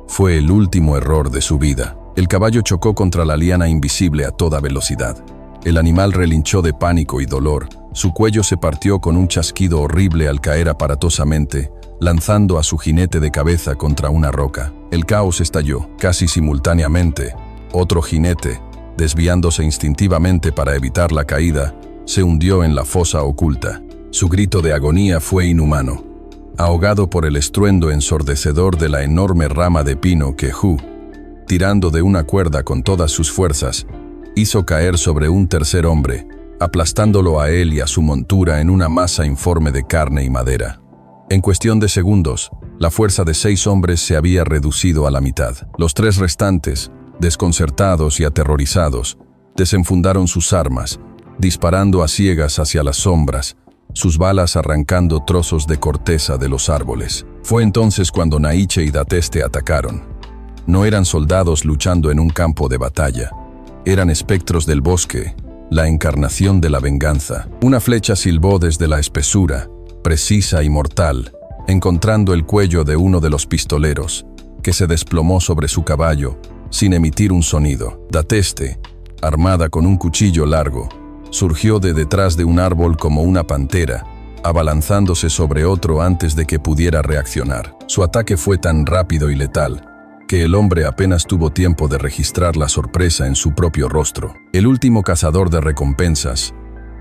[SPEAKER 1] Fue el último error de su vida. El caballo chocó contra la liana invisible a toda velocidad. El animal relinchó de pánico y dolor. Su cuello se partió con un chasquido horrible al caer aparatosamente, lanzando a su jinete de cabeza contra una roca. El caos estalló. Casi simultáneamente, otro jinete, desviándose instintivamente para evitar la caída, se hundió en la fosa oculta. Su grito de agonía fue inhumano, ahogado por el estruendo ensordecedor de la enorme rama de pino que Hu, tirando de una cuerda con todas sus fuerzas, hizo caer sobre un tercer hombre, aplastándolo a él y a su montura en una masa informe de carne y madera. En cuestión de segundos, la fuerza de 6 hombres se había reducido a la mitad. Los 3 restantes, desconcertados y aterrorizados, desenfundaron sus armas, disparando a ciegas hacia las sombras, sus balas arrancando trozos de corteza de los árboles. Fue entonces cuando Naiche y Dateste atacaron. No eran soldados luchando en un campo de batalla. Eran espectros del bosque, la encarnación de la venganza. Una flecha silbó desde la espesura, precisa y mortal, encontrando el cuello de uno de los pistoleros, que se desplomó sobre su caballo, sin emitir un sonido. Dateste, armada con un cuchillo largo, surgió de detrás de un árbol como una pantera, abalanzándose sobre otro antes de que pudiera reaccionar. Su ataque fue tan rápido y letal, que el hombre apenas tuvo tiempo de registrar la sorpresa en su propio rostro. El último cazador de recompensas,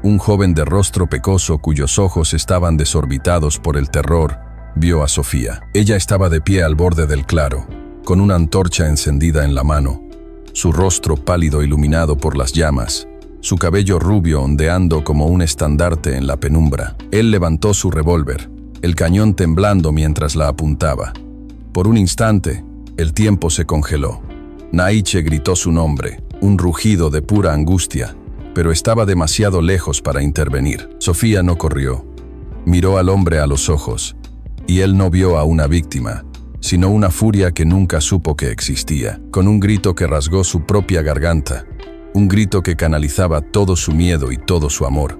[SPEAKER 1] un joven de rostro pecoso cuyos ojos estaban desorbitados por el terror, vio a Sofía. Ella estaba de pie al borde del claro, con una antorcha encendida en la mano, su rostro pálido iluminado por las llamas, su cabello rubio ondeando como un estandarte en la penumbra. Él levantó su revólver, el cañón temblando mientras la apuntaba. Por un instante, el tiempo se congeló. Naiche gritó su nombre, un rugido de pura angustia, pero estaba demasiado lejos para intervenir. Sofía no corrió. Miró al hombre a los ojos, y él no vio a una víctima, sino una furia que nunca supo que existía, con un grito que rasgó su propia garganta, un grito que canalizaba todo su miedo y todo su amor.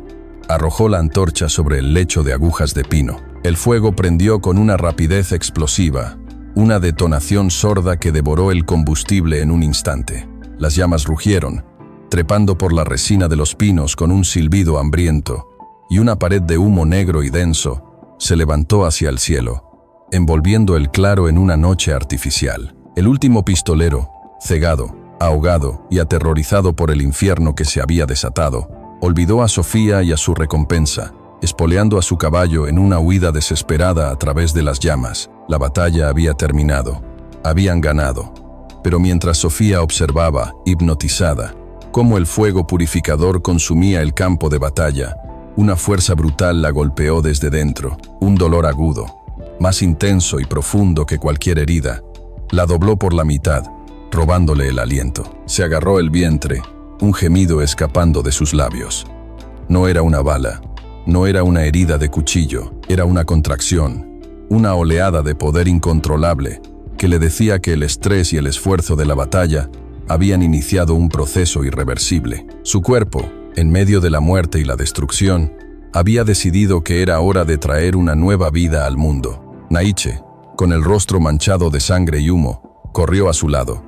[SPEAKER 1] Arrojó la antorcha sobre el lecho de agujas de pino. El fuego prendió con una rapidez explosiva, una detonación sorda que devoró el combustible en un instante. Las llamas rugieron, trepando por la resina de los pinos con un silbido hambriento, y una pared de humo negro y denso se levantó hacia el cielo, envolviendo el claro en una noche artificial. El último pistolero, cegado, ahogado y aterrorizado por el infierno que se había desatado, olvidó a Sofía y a su recompensa, espoleando a su caballo en una huida desesperada a través de las llamas. La batalla había terminado. Habían ganado. Pero mientras Sofía observaba, hipnotizada, cómo el fuego purificador consumía el campo de batalla, una fuerza brutal la golpeó desde dentro, un dolor agudo, más intenso y profundo que cualquier herida. La dobló por la mitad, robándole el aliento. Se agarró el vientre, un gemido escapando de sus labios. No era una bala, no era una herida de cuchillo, era una contracción, una oleada de poder incontrolable que le decía que el estrés y el esfuerzo de la batalla habían iniciado un proceso irreversible. Su cuerpo, en medio de la muerte y la destrucción, había decidido que era hora de traer una nueva vida al mundo. Naiche, con el rostro manchado de sangre y humo, corrió a su lado,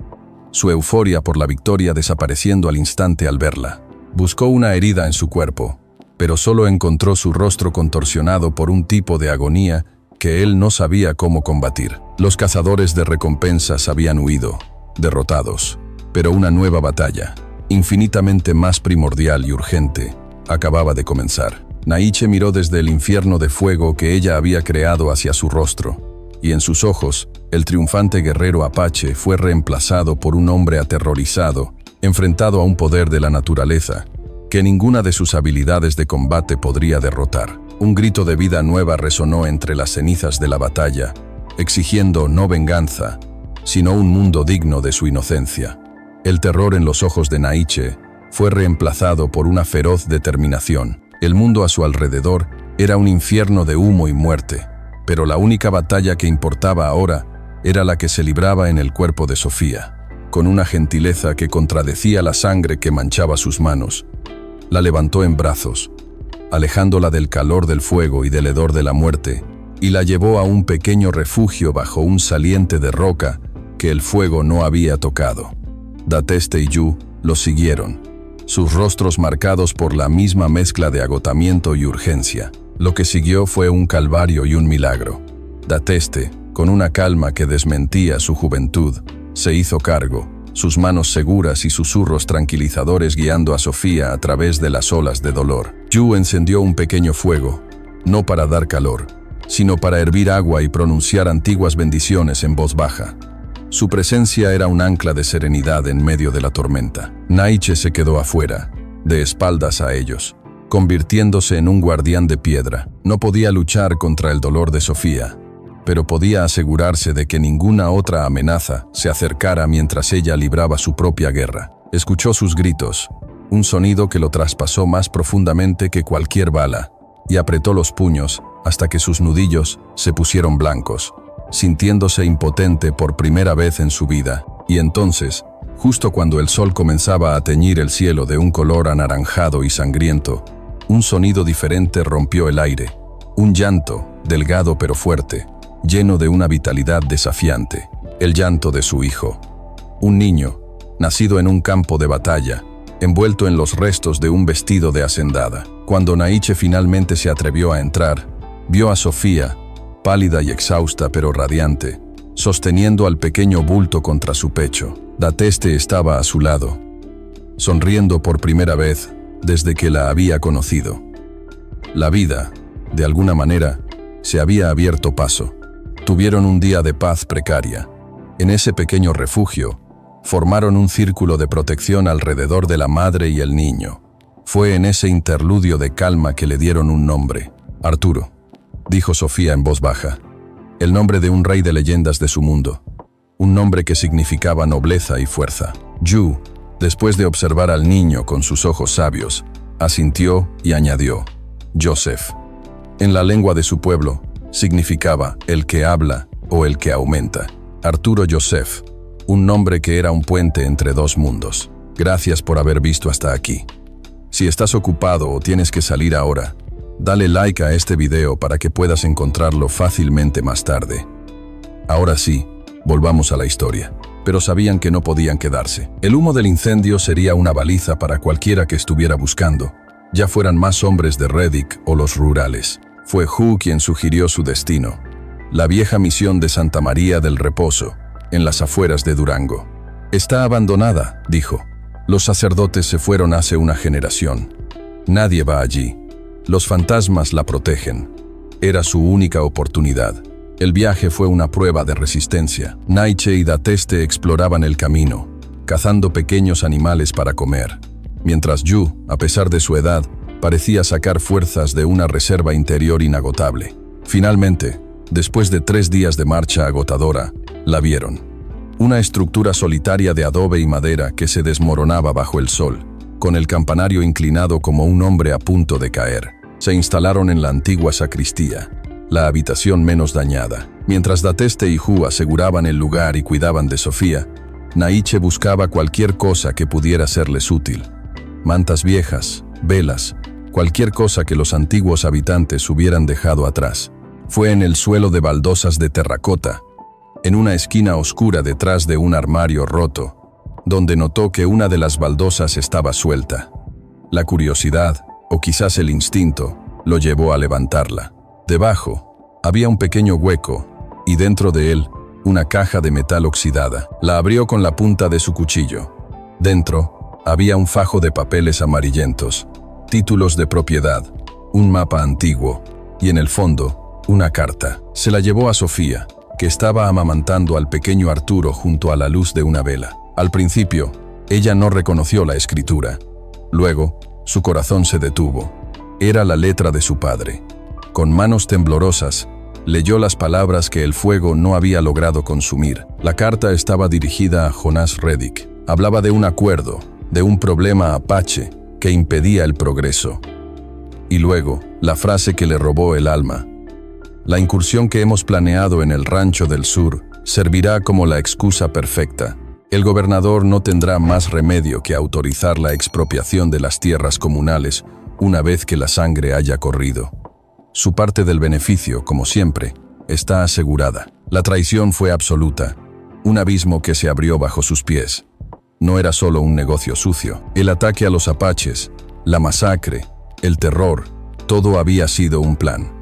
[SPEAKER 1] su euforia por la victoria desapareciendo al instante al verla. Buscó una herida en su cuerpo, pero solo encontró su rostro contorsionado por un tipo de agonía que él no sabía cómo combatir. Los cazadores de recompensas habían huido, derrotados, pero una nueva batalla, infinitamente más primordial y urgente, acababa de comenzar. Naiche miró desde el infierno de fuego que ella había creado hacia su rostro, y en sus ojos, el triunfante guerrero apache fue reemplazado por un hombre aterrorizado, enfrentado a un poder de la naturaleza, que ninguna de sus habilidades de combate podría derrotar. Un grito de vida nueva resonó entre las cenizas de la batalla, exigiendo no venganza, sino un mundo digno de su inocencia. El terror en los ojos de Naiche fue reemplazado por una feroz determinación. El mundo a su alrededor era un infierno de humo y muerte, pero la única batalla que importaba ahora era la que se libraba en el cuerpo de Sofía. Con una gentileza que contradecía la sangre que manchaba sus manos, la levantó en brazos, alejándola del calor del fuego y del hedor de la muerte, y la llevó a un pequeño refugio bajo un saliente de roca que el fuego no había tocado. Dateste y Yu los siguieron, sus rostros marcados por la misma mezcla de agotamiento y urgencia. Lo que siguió fue un calvario y un milagro. Dateste, con una calma que desmentía su juventud, se hizo cargo, sus manos seguras y susurros tranquilizadores guiando a Sofía a través de las olas de dolor. Yu encendió un pequeño fuego, no para dar calor, sino para hervir agua y pronunciar antiguas bendiciones en voz baja. Su presencia era un ancla de serenidad en medio de la tormenta. Naiche se quedó afuera, de espaldas a ellos, convirtiéndose en un guardián de piedra. No podía luchar contra el dolor de Sofía, pero podía asegurarse de que ninguna otra amenaza se acercara mientras ella libraba su propia guerra. Escuchó sus gritos, un sonido que lo traspasó más profundamente que cualquier bala, y apretó los puños hasta que sus nudillos se pusieron blancos, sintiéndose impotente por primera vez en su vida. Y entonces, justo cuando el sol comenzaba a teñir el cielo de un color anaranjado y sangriento, un sonido diferente rompió el aire, un llanto, delgado pero fuerte, lleno de una vitalidad desafiante, el llanto de su hijo. Un niño, nacido en un campo de batalla, envuelto en los restos de un vestido de hacendada. Cuando Naiche finalmente se atrevió a entrar, vio a Sofía, pálida y exhausta pero radiante, sosteniendo al pequeño bulto contra su pecho. Dateste estaba a su lado, sonriendo por primera vez desde que la había conocido. La vida, de alguna manera, se había abierto paso. Tuvieron un día de paz precaria. En ese pequeño refugio, formaron un círculo de protección alrededor de la madre y el niño. Fue en ese interludio de calma que le dieron un nombre. Arturo, dijo Sofía en voz baja, el nombre de un rey de leyendas de su mundo, un nombre que significaba nobleza y fuerza. Yu, Después de observar al niño con sus ojos sabios, asintió y añadió: Joseph. En la lengua de su pueblo, significaba el que habla o el que aumenta. Arturo Joseph, un nombre que era un puente entre dos mundos. Gracias por haber visto hasta aquí. Si estás ocupado o tienes que salir ahora, dale like a este video para que puedas encontrarlo fácilmente más tarde. Ahora sí, volvamos a la historia. Pero sabían que no podían quedarse. El humo del incendio sería una baliza para cualquiera que estuviera buscando, ya fueran más hombres de Reddick o los rurales. Fue Hugh quien sugirió su destino: la vieja misión de Santa María del Reposo, en las afueras de Durango. Está abandonada, dijo. Los sacerdotes se fueron hace una generación. Nadie va allí. Los fantasmas la protegen. Era su única oportunidad. El viaje fue una prueba de resistencia. Naiche y Dateste exploraban el camino, cazando pequeños animales para comer, mientras Yu, a pesar de su edad, parecía sacar fuerzas de una reserva interior inagotable. Finalmente, después de 3 días de marcha agotadora, la vieron. Una estructura solitaria de adobe y madera que se desmoronaba bajo el sol, con el campanario inclinado como un hombre a punto de caer. Se instalaron en la antigua sacristía, la habitación menos dañada. Mientras Dateste y Hugh aseguraban el lugar y cuidaban de Sofía, Naiche buscaba cualquier cosa que pudiera serles útil. Mantas viejas, velas, cualquier cosa que los antiguos habitantes hubieran dejado atrás. Fue en el suelo de baldosas de terracota, en una esquina oscura detrás de un armario roto, donde notó que una de las baldosas estaba suelta. La curiosidad, o quizás el instinto, lo llevó a levantarla. Debajo, había un pequeño hueco, y dentro de él, una caja de metal oxidada. La abrió con la punta de su cuchillo. Dentro, había un fajo de papeles amarillentos, títulos de propiedad, un mapa antiguo, y en el fondo, una carta. Se la llevó a Sofía, que estaba amamantando al pequeño Arturo junto a la luz de una vela. Al principio, ella no reconoció la escritura. Luego, su corazón se detuvo. Era la letra de su padre. Con manos temblorosas, leyó las palabras que el fuego no había logrado consumir. La carta estaba dirigida a Jonas Reddick. Hablaba de un acuerdo, de un problema apache que impedía el progreso. Y luego, la frase que le robó el alma: la incursión que hemos planeado en el rancho del sur servirá como la excusa perfecta. El gobernador no tendrá más remedio que autorizar la expropiación de las tierras comunales una vez que la sangre haya corrido. Su parte del beneficio, como siempre, está asegurada. La traición fue absoluta, un abismo que se abrió bajo sus pies. No era solo un negocio sucio. El ataque a los apaches, la masacre, el terror, todo había sido un plan.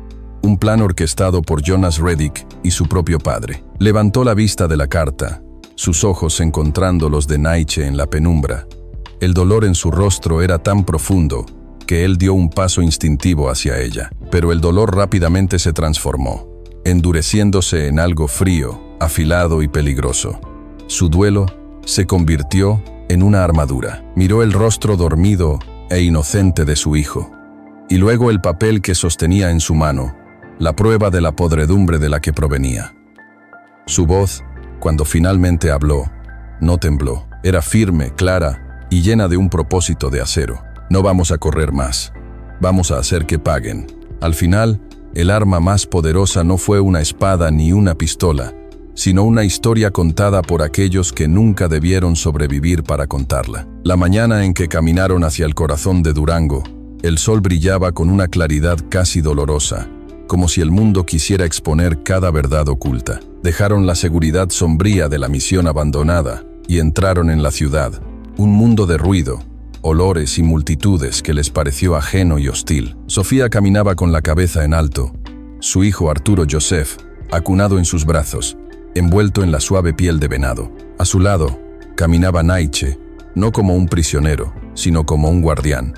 [SPEAKER 1] Un plan orquestado por Jonas Reddick y su propio padre. Levantó la vista de la carta, sus ojos encontrando los de Naiche en la penumbra. El dolor en su rostro era tan profundo que él dio un paso instintivo hacia ella. Pero el dolor rápidamente se transformó, endureciéndose en algo frío, afilado y peligroso. Su duelo se convirtió en una armadura. Miró el rostro dormido e inocente de su hijo, y luego el papel que sostenía en su mano, la prueba de la podredumbre de la que provenía. Su voz, cuando finalmente habló, no tembló. Era firme, clara y llena de un propósito de acero. No vamos a correr más. Vamos a hacer que paguen. Al final, el arma más poderosa no fue una espada ni una pistola, sino una historia contada por aquellos que nunca debieron sobrevivir para contarla. La mañana en que caminaron hacia el corazón de Durango, el sol brillaba con una claridad casi dolorosa, como si el mundo quisiera exponer cada verdad oculta. Dejaron la seguridad sombría de la misión abandonada y entraron en la ciudad, un mundo de ruido, olores y multitudes que les pareció ajeno y hostil. Sofía caminaba con la cabeza en alto, su hijo Arturo Joseph, acunado en sus brazos, envuelto en la suave piel de venado. A su lado, caminaba Naiche, no como un prisionero, sino como un guardián,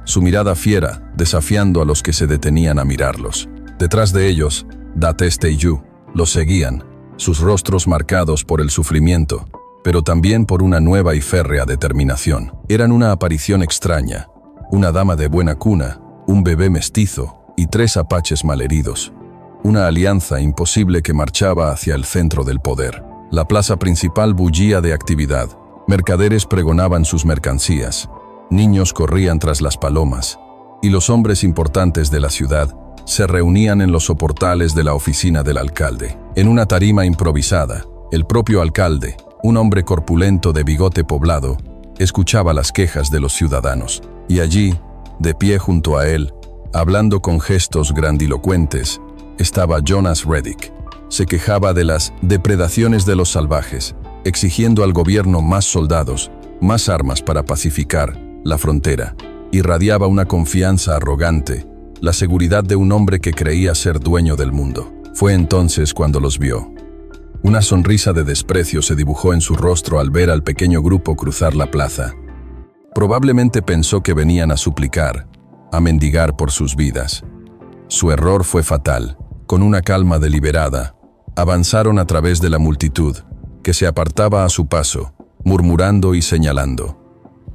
[SPEAKER 1] su mirada fiera desafiando a los que se detenían a mirarlos. Detrás de ellos, Dateste y Yu los seguían, sus rostros marcados por el sufrimiento, pero también por una nueva y férrea determinación. Eran una aparición extraña, una dama de buena cuna, un bebé mestizo y 3 apaches malheridos. Una alianza imposible que marchaba hacia el centro del poder. La plaza principal bullía de actividad. Mercaderes pregonaban sus mercancías, niños corrían tras las palomas, y los hombres importantes de la ciudad se reunían en los soportales de la oficina del alcalde. En una tarima improvisada, el propio alcalde, un hombre corpulento de bigote poblado, escuchaba las quejas de los ciudadanos. Y allí, de pie junto a él, hablando con gestos grandilocuentes, estaba Jonas Reddick. Se quejaba de las depredaciones de los salvajes, exigiendo al gobierno más soldados, más armas para pacificar la frontera. Irradiaba una confianza arrogante, la seguridad de un hombre que creía ser dueño del mundo. Fue entonces cuando los vio. Una sonrisa de desprecio se dibujó en su rostro al ver al pequeño grupo cruzar la plaza. Probablemente pensó que venían a suplicar, a mendigar por sus vidas. Su error fue fatal. Con una calma deliberada, avanzaron a través de la multitud, que se apartaba a su paso, murmurando y señalando.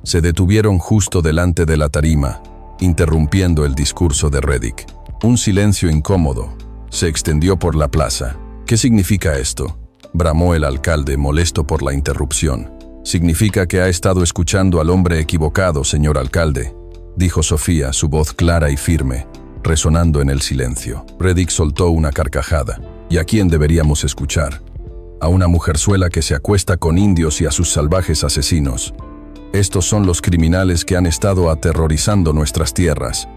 [SPEAKER 1] Se detuvieron justo delante de la tarima, interrumpiendo el discurso de Reddick. Un silencio incómodo se extendió por la plaza. ¿Qué significa esto?, bramó el alcalde, molesto por la interrupción. «Significa que ha estado escuchando al hombre equivocado, señor alcalde», dijo Sofía, su voz clara y firme, resonando en el silencio. Reddick soltó una carcajada. ¿Y a quién deberíamos escuchar? A una mujerzuela que se acuesta con indios y a sus salvajes asesinos. Estos son los criminales que han estado aterrorizando nuestras tierras.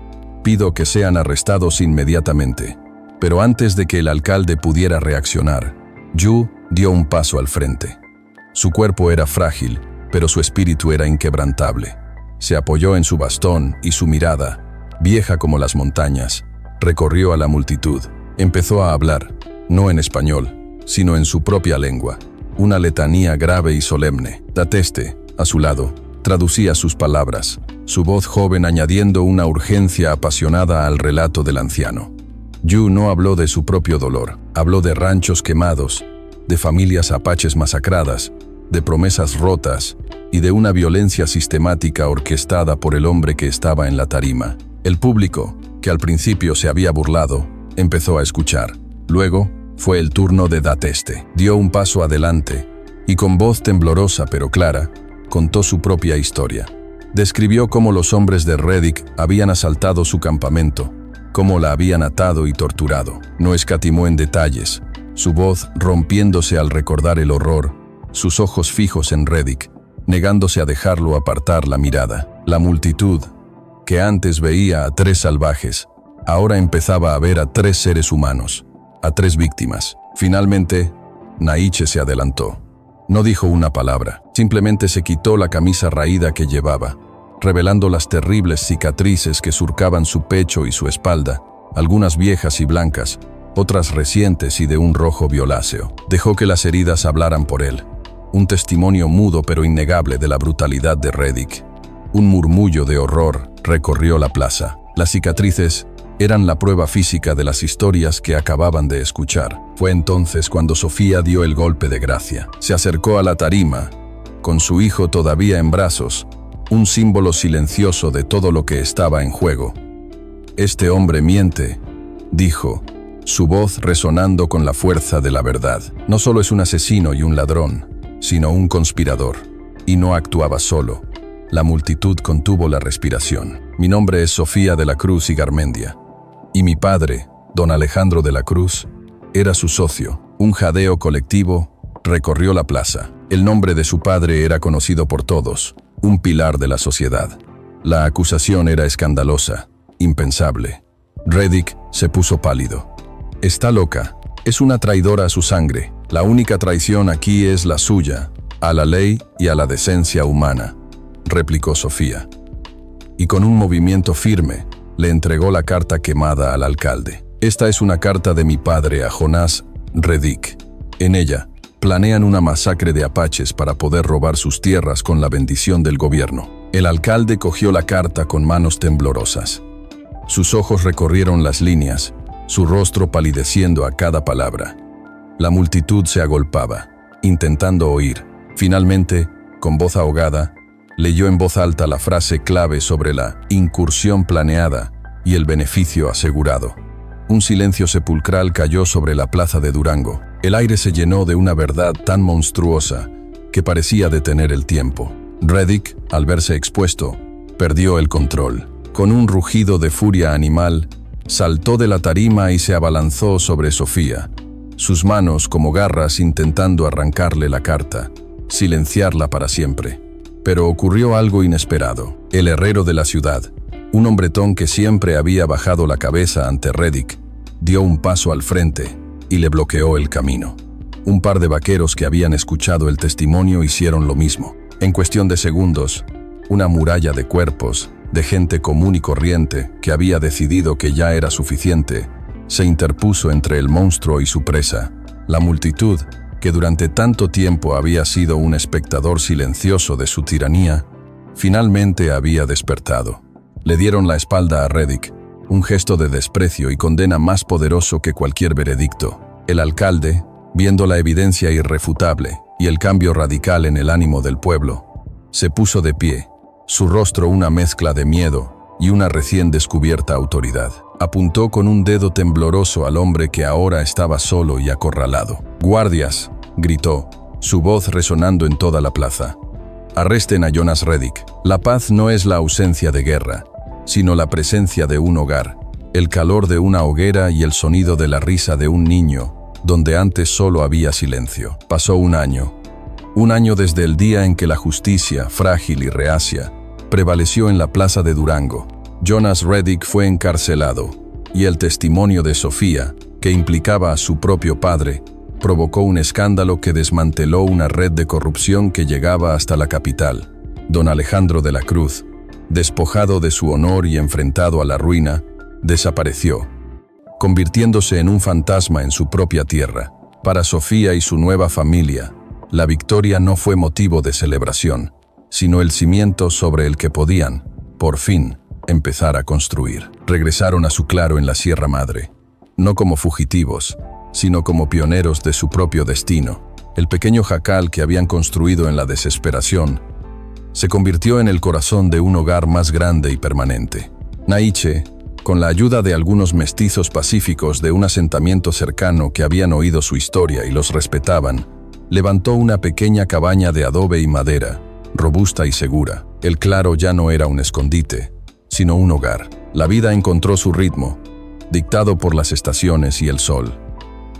[SPEAKER 1] Pido que sean arrestados inmediatamente. Pero antes de que el alcalde pudiera reaccionar, Yu dio un paso al frente. Su cuerpo era frágil, pero su espíritu era inquebrantable. Se apoyó en su bastón y su mirada, vieja como las montañas, recorrió a la multitud. Empezó a hablar, no en español, sino en su propia lengua, una letanía grave y solemne. Dateste, a su lado, traducía sus palabras, su voz joven añadiendo una urgencia apasionada al relato del anciano. Yu no habló de su propio dolor, habló de ranchos quemados, de familias apaches masacradas, de promesas rotas y de una violencia sistemática orquestada por el hombre que estaba en la tarima. El público, que al principio se había burlado, empezó a escuchar. Luego, fue el turno de Dateste. Dio un paso adelante y con voz temblorosa pero clara, contó su propia historia. Describió cómo los hombres de Reddick habían asaltado su campamento, cómo la habían atado y torturado. No escatimó en detalles, su voz rompiéndose al recordar el horror, sus ojos fijos en Reddick, negándose a dejarlo apartar la mirada. La multitud, que antes veía a 3 salvajes, ahora empezaba a ver a 3 seres humanos, a 3 víctimas. Finalmente, Naiche se adelantó. No dijo una palabra, simplemente se quitó la camisa raída que llevaba, revelando las terribles cicatrices que surcaban su pecho y su espalda, algunas viejas y blancas, otras recientes y de un rojo violáceo. Dejó que las heridas hablaran por él, un testimonio mudo pero innegable de la brutalidad de Reddick. Un murmullo de horror recorrió la plaza. Las cicatrices eran la prueba física de las historias que acababan de escuchar. Fue entonces cuando Sofía dio el golpe de gracia. Se acercó a la tarima, con su hijo todavía en brazos, un símbolo silencioso de todo lo que estaba en juego. «Este hombre miente», dijo, su voz resonando con la fuerza de la verdad. No solo es un asesino y un ladrón, sino un conspirador. Y no actuaba solo. La multitud contuvo la respiración. «Mi nombre es Sofía de la Cruz y Garmendia. Y mi padre, don Alejandro de la Cruz, era su socio». Un jadeo colectivo recorrió la plaza. El nombre de su padre era conocido por todos, un pilar de la sociedad. La acusación era escandalosa, impensable. Reddick se puso pálido. «Está loca. Es una traidora a su sangre. La única traición aquí es la suya, a la ley y a la decencia humana», replicó Sofía. Y con un movimiento firme, le entregó la carta quemada al alcalde. «Esta es una carta de mi padre a Jonas Reddick. En ella, planean una masacre de apaches para poder robar sus tierras con la bendición del gobierno». El alcalde cogió la carta con manos temblorosas. Sus ojos recorrieron las líneas, su rostro palideciendo a cada palabra. La multitud se agolpaba, intentando oír. Finalmente, con voz ahogada, leyó en voz alta la frase clave sobre la incursión planeada y el beneficio asegurado. Un silencio sepulcral cayó sobre la plaza de Durango. El aire se llenó de una verdad tan monstruosa que parecía detener el tiempo. Reddick, al verse expuesto, perdió el control. Con un rugido de furia animal, saltó de la tarima y se abalanzó sobre Sofía, sus manos como garras intentando arrancarle la carta, silenciarla para siempre. Pero ocurrió algo inesperado. El herrero de la ciudad, un hombretón que siempre había bajado la cabeza ante Reddick, dio un paso al frente y le bloqueó el camino. Un par de vaqueros que habían escuchado el testimonio hicieron lo mismo. En cuestión de segundos, una muralla de cuerpos, de gente común y corriente que había decidido que ya era suficiente, se interpuso entre el monstruo y su presa. La multitud, que durante tanto tiempo había sido un espectador silencioso de su tiranía, finalmente había despertado. Le dieron la espalda a Reddick, un gesto de desprecio y condena más poderoso que cualquier veredicto. El alcalde, viendo la evidencia irrefutable y el cambio radical en el ánimo del pueblo, se puso de pie, su rostro una mezcla de miedo y una recién descubierta autoridad. Apuntó con un dedo tembloroso al hombre que ahora estaba solo y acorralado. «¡Guardias!», gritó, su voz resonando en toda la plaza. «Arresten a Jonas Reddick. La paz no es la ausencia de guerra, sino la presencia de un hogar, el calor de una hoguera y el sonido de la risa de un niño, donde antes solo había silencio». Pasó un año desde el día en que la justicia, frágil y reacia, prevaleció en la plaza de Durango. Jonas Reddick fue encarcelado, y el testimonio de Sofía, que implicaba a su propio padre, provocó un escándalo que desmanteló una red de corrupción que llegaba hasta la capital. Don Alejandro de la Cruz, despojado de su honor y enfrentado a la ruina, desapareció, convirtiéndose en un fantasma en su propia tierra. Para Sofía y su nueva familia, la victoria no fue motivo de celebración, sino el cimiento sobre el que podían, por fin, empezar a construir. Regresaron a su claro en la Sierra Madre, no como fugitivos, sino como pioneros de su propio destino. El pequeño jacal que habían construido en la desesperación se convirtió en el corazón de un hogar más grande y permanente. Naiche, con la ayuda de algunos mestizos pacíficos de un asentamiento cercano que habían oído su historia y los respetaban, levantó una pequeña cabaña de adobe y madera, robusta y segura. El claro ya no era un escondite, sino un hogar. La vida encontró su ritmo, dictado por las estaciones y el sol.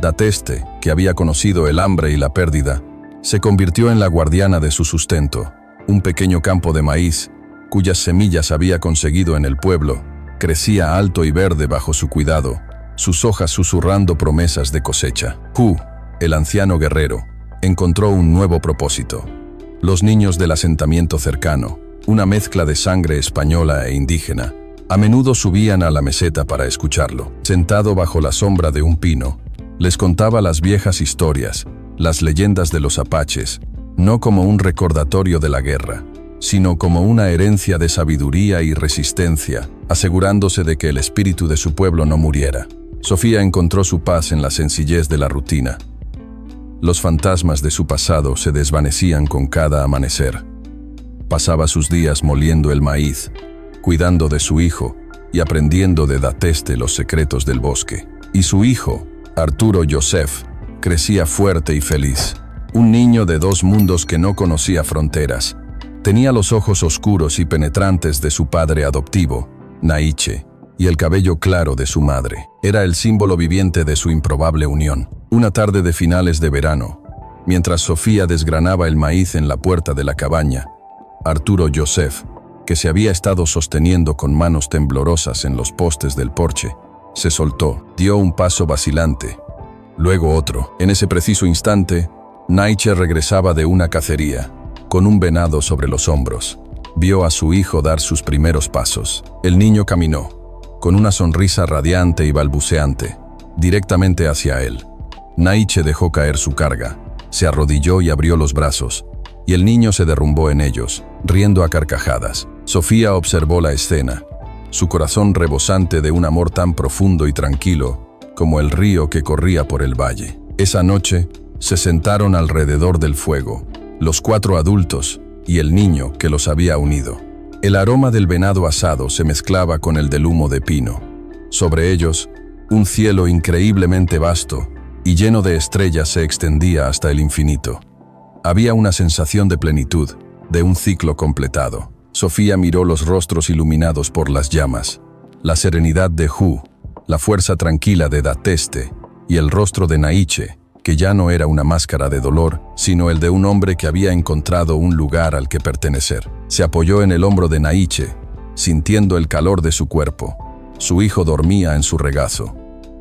[SPEAKER 1] Dateste, que había conocido el hambre y la pérdida, se convirtió en la guardiana de su sustento. Un pequeño campo de maíz, cuyas semillas había conseguido en el pueblo, crecía alto y verde bajo su cuidado, sus hojas susurrando promesas de cosecha. Hu, el anciano guerrero, encontró un nuevo propósito. Los niños del asentamiento cercano, una mezcla de sangre española e indígena, a menudo subían a la meseta para escucharlo. Sentado bajo la sombra de un pino, les contaba las viejas historias, las leyendas de los apaches, no como un recordatorio de la guerra, sino como una herencia de sabiduría y resistencia, asegurándose de que el espíritu de su pueblo no muriera. Sofía encontró su paz en la sencillez de la rutina. Los fantasmas de su pasado se desvanecían con cada amanecer. Pasaba sus días moliendo el maíz, cuidando de su hijo y aprendiendo de Dateste los secretos del bosque. Y su hijo, Arturo Joseph, crecía fuerte y feliz. Un niño de dos mundos que no conocía fronteras. Tenía los ojos oscuros y penetrantes de su padre adoptivo, Naiche, y el cabello claro de su madre. Era el símbolo viviente de su improbable unión. Una tarde de finales de verano, mientras Sofía desgranaba el maíz en la puerta de la cabaña, Arturo Joseph, que se había estado sosteniendo con manos temblorosas en los postes del porche, se soltó, dio un paso vacilante, luego otro. En ese preciso instante, Naiche regresaba de una cacería, con un venado sobre los hombros. Vio a su hijo dar sus primeros pasos. El niño caminó, con una sonrisa radiante y balbuceante, directamente hacia él. Naiche dejó caer su carga, se arrodilló y abrió los brazos, y el niño se derrumbó en ellos, riendo a carcajadas. Sofía observó la escena, su corazón rebosante de un amor tan profundo y tranquilo como el río que corría por el valle. Esa noche, se sentaron alrededor del fuego, los 4 adultos y el niño que los había unido. El aroma del venado asado se mezclaba con el del humo de pino. Sobre ellos, un cielo increíblemente vasto y lleno de estrellas se extendía hasta el infinito. Había una sensación de plenitud, de un ciclo completado. Sofía miró los rostros iluminados por las llamas, la serenidad de Hu, la fuerza tranquila de Dateste y el rostro de Naiche, que ya no era una máscara de dolor, sino el de un hombre que había encontrado un lugar al que pertenecer. Se apoyó en el hombro de Naiche, sintiendo el calor de su cuerpo. Su hijo dormía en su regazo.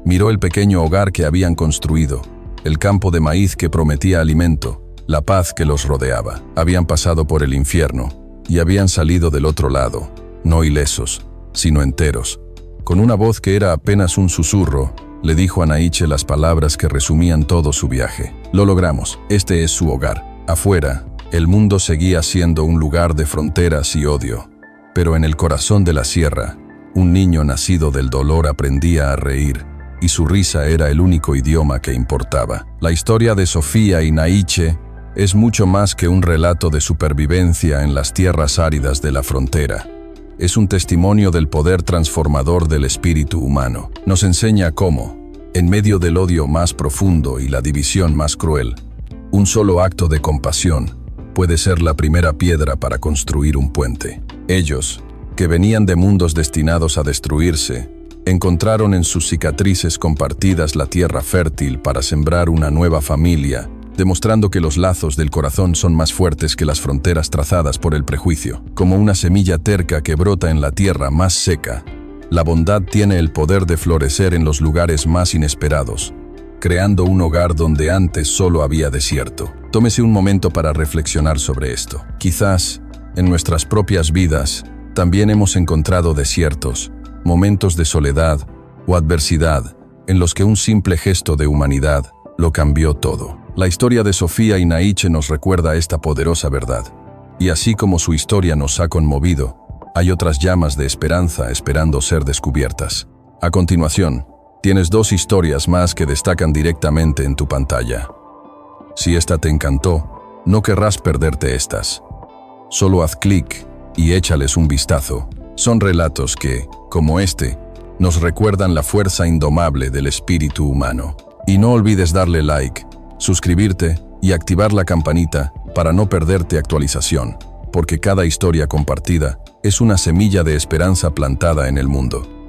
[SPEAKER 1] Miró el pequeño hogar que habían construido, el campo de maíz que prometía alimento, la paz que los rodeaba. Habían pasado por el infierno y habían salido del otro lado, no ilesos, sino enteros. Con una voz que era apenas un susurro, le dijo a Naiche las palabras que resumían todo su viaje. Lo logramos, este es su hogar. Afuera, el mundo seguía siendo un lugar de fronteras y odio, pero en el corazón de la sierra, un niño nacido del dolor aprendía a reír, y su risa era el único idioma que importaba. La historia de Sofía y Naiche es mucho más que un relato de supervivencia en las tierras áridas de la frontera. Es un testimonio del poder transformador del espíritu humano. Nos enseña cómo, en medio del odio más profundo y la división más cruel, un solo acto de compasión puede ser la primera piedra para construir un puente. Ellos, que venían de mundos destinados a destruirse, encontraron en sus cicatrices compartidas la tierra fértil para sembrar una nueva familia, demostrando que los lazos del corazón son más fuertes que las fronteras trazadas por el prejuicio. Como una semilla terca que brota en la tierra más seca, la bondad tiene el poder de florecer en los lugares más inesperados, creando un hogar donde antes solo había desierto. Tómese un momento para reflexionar sobre esto. Quizás, en nuestras propias vidas, también hemos encontrado desiertos, momentos de soledad o adversidad, en los que un simple gesto de humanidad lo cambió todo. La historia de Sofía y Naiche nos recuerda esta poderosa verdad. Y así como su historia nos ha conmovido, hay otras llamas de esperanza esperando ser descubiertas. A continuación, tienes 2 historias más que destacan directamente en tu pantalla. Si esta te encantó, no querrás perderte estas. Solo haz clic y échales un vistazo. Son relatos que, como este, nos recuerdan la fuerza indomable del espíritu humano. Y no olvides darle like, suscribirte y activar la campanita para no perderte actualización, porque cada historia compartida es una semilla de esperanza plantada en el mundo.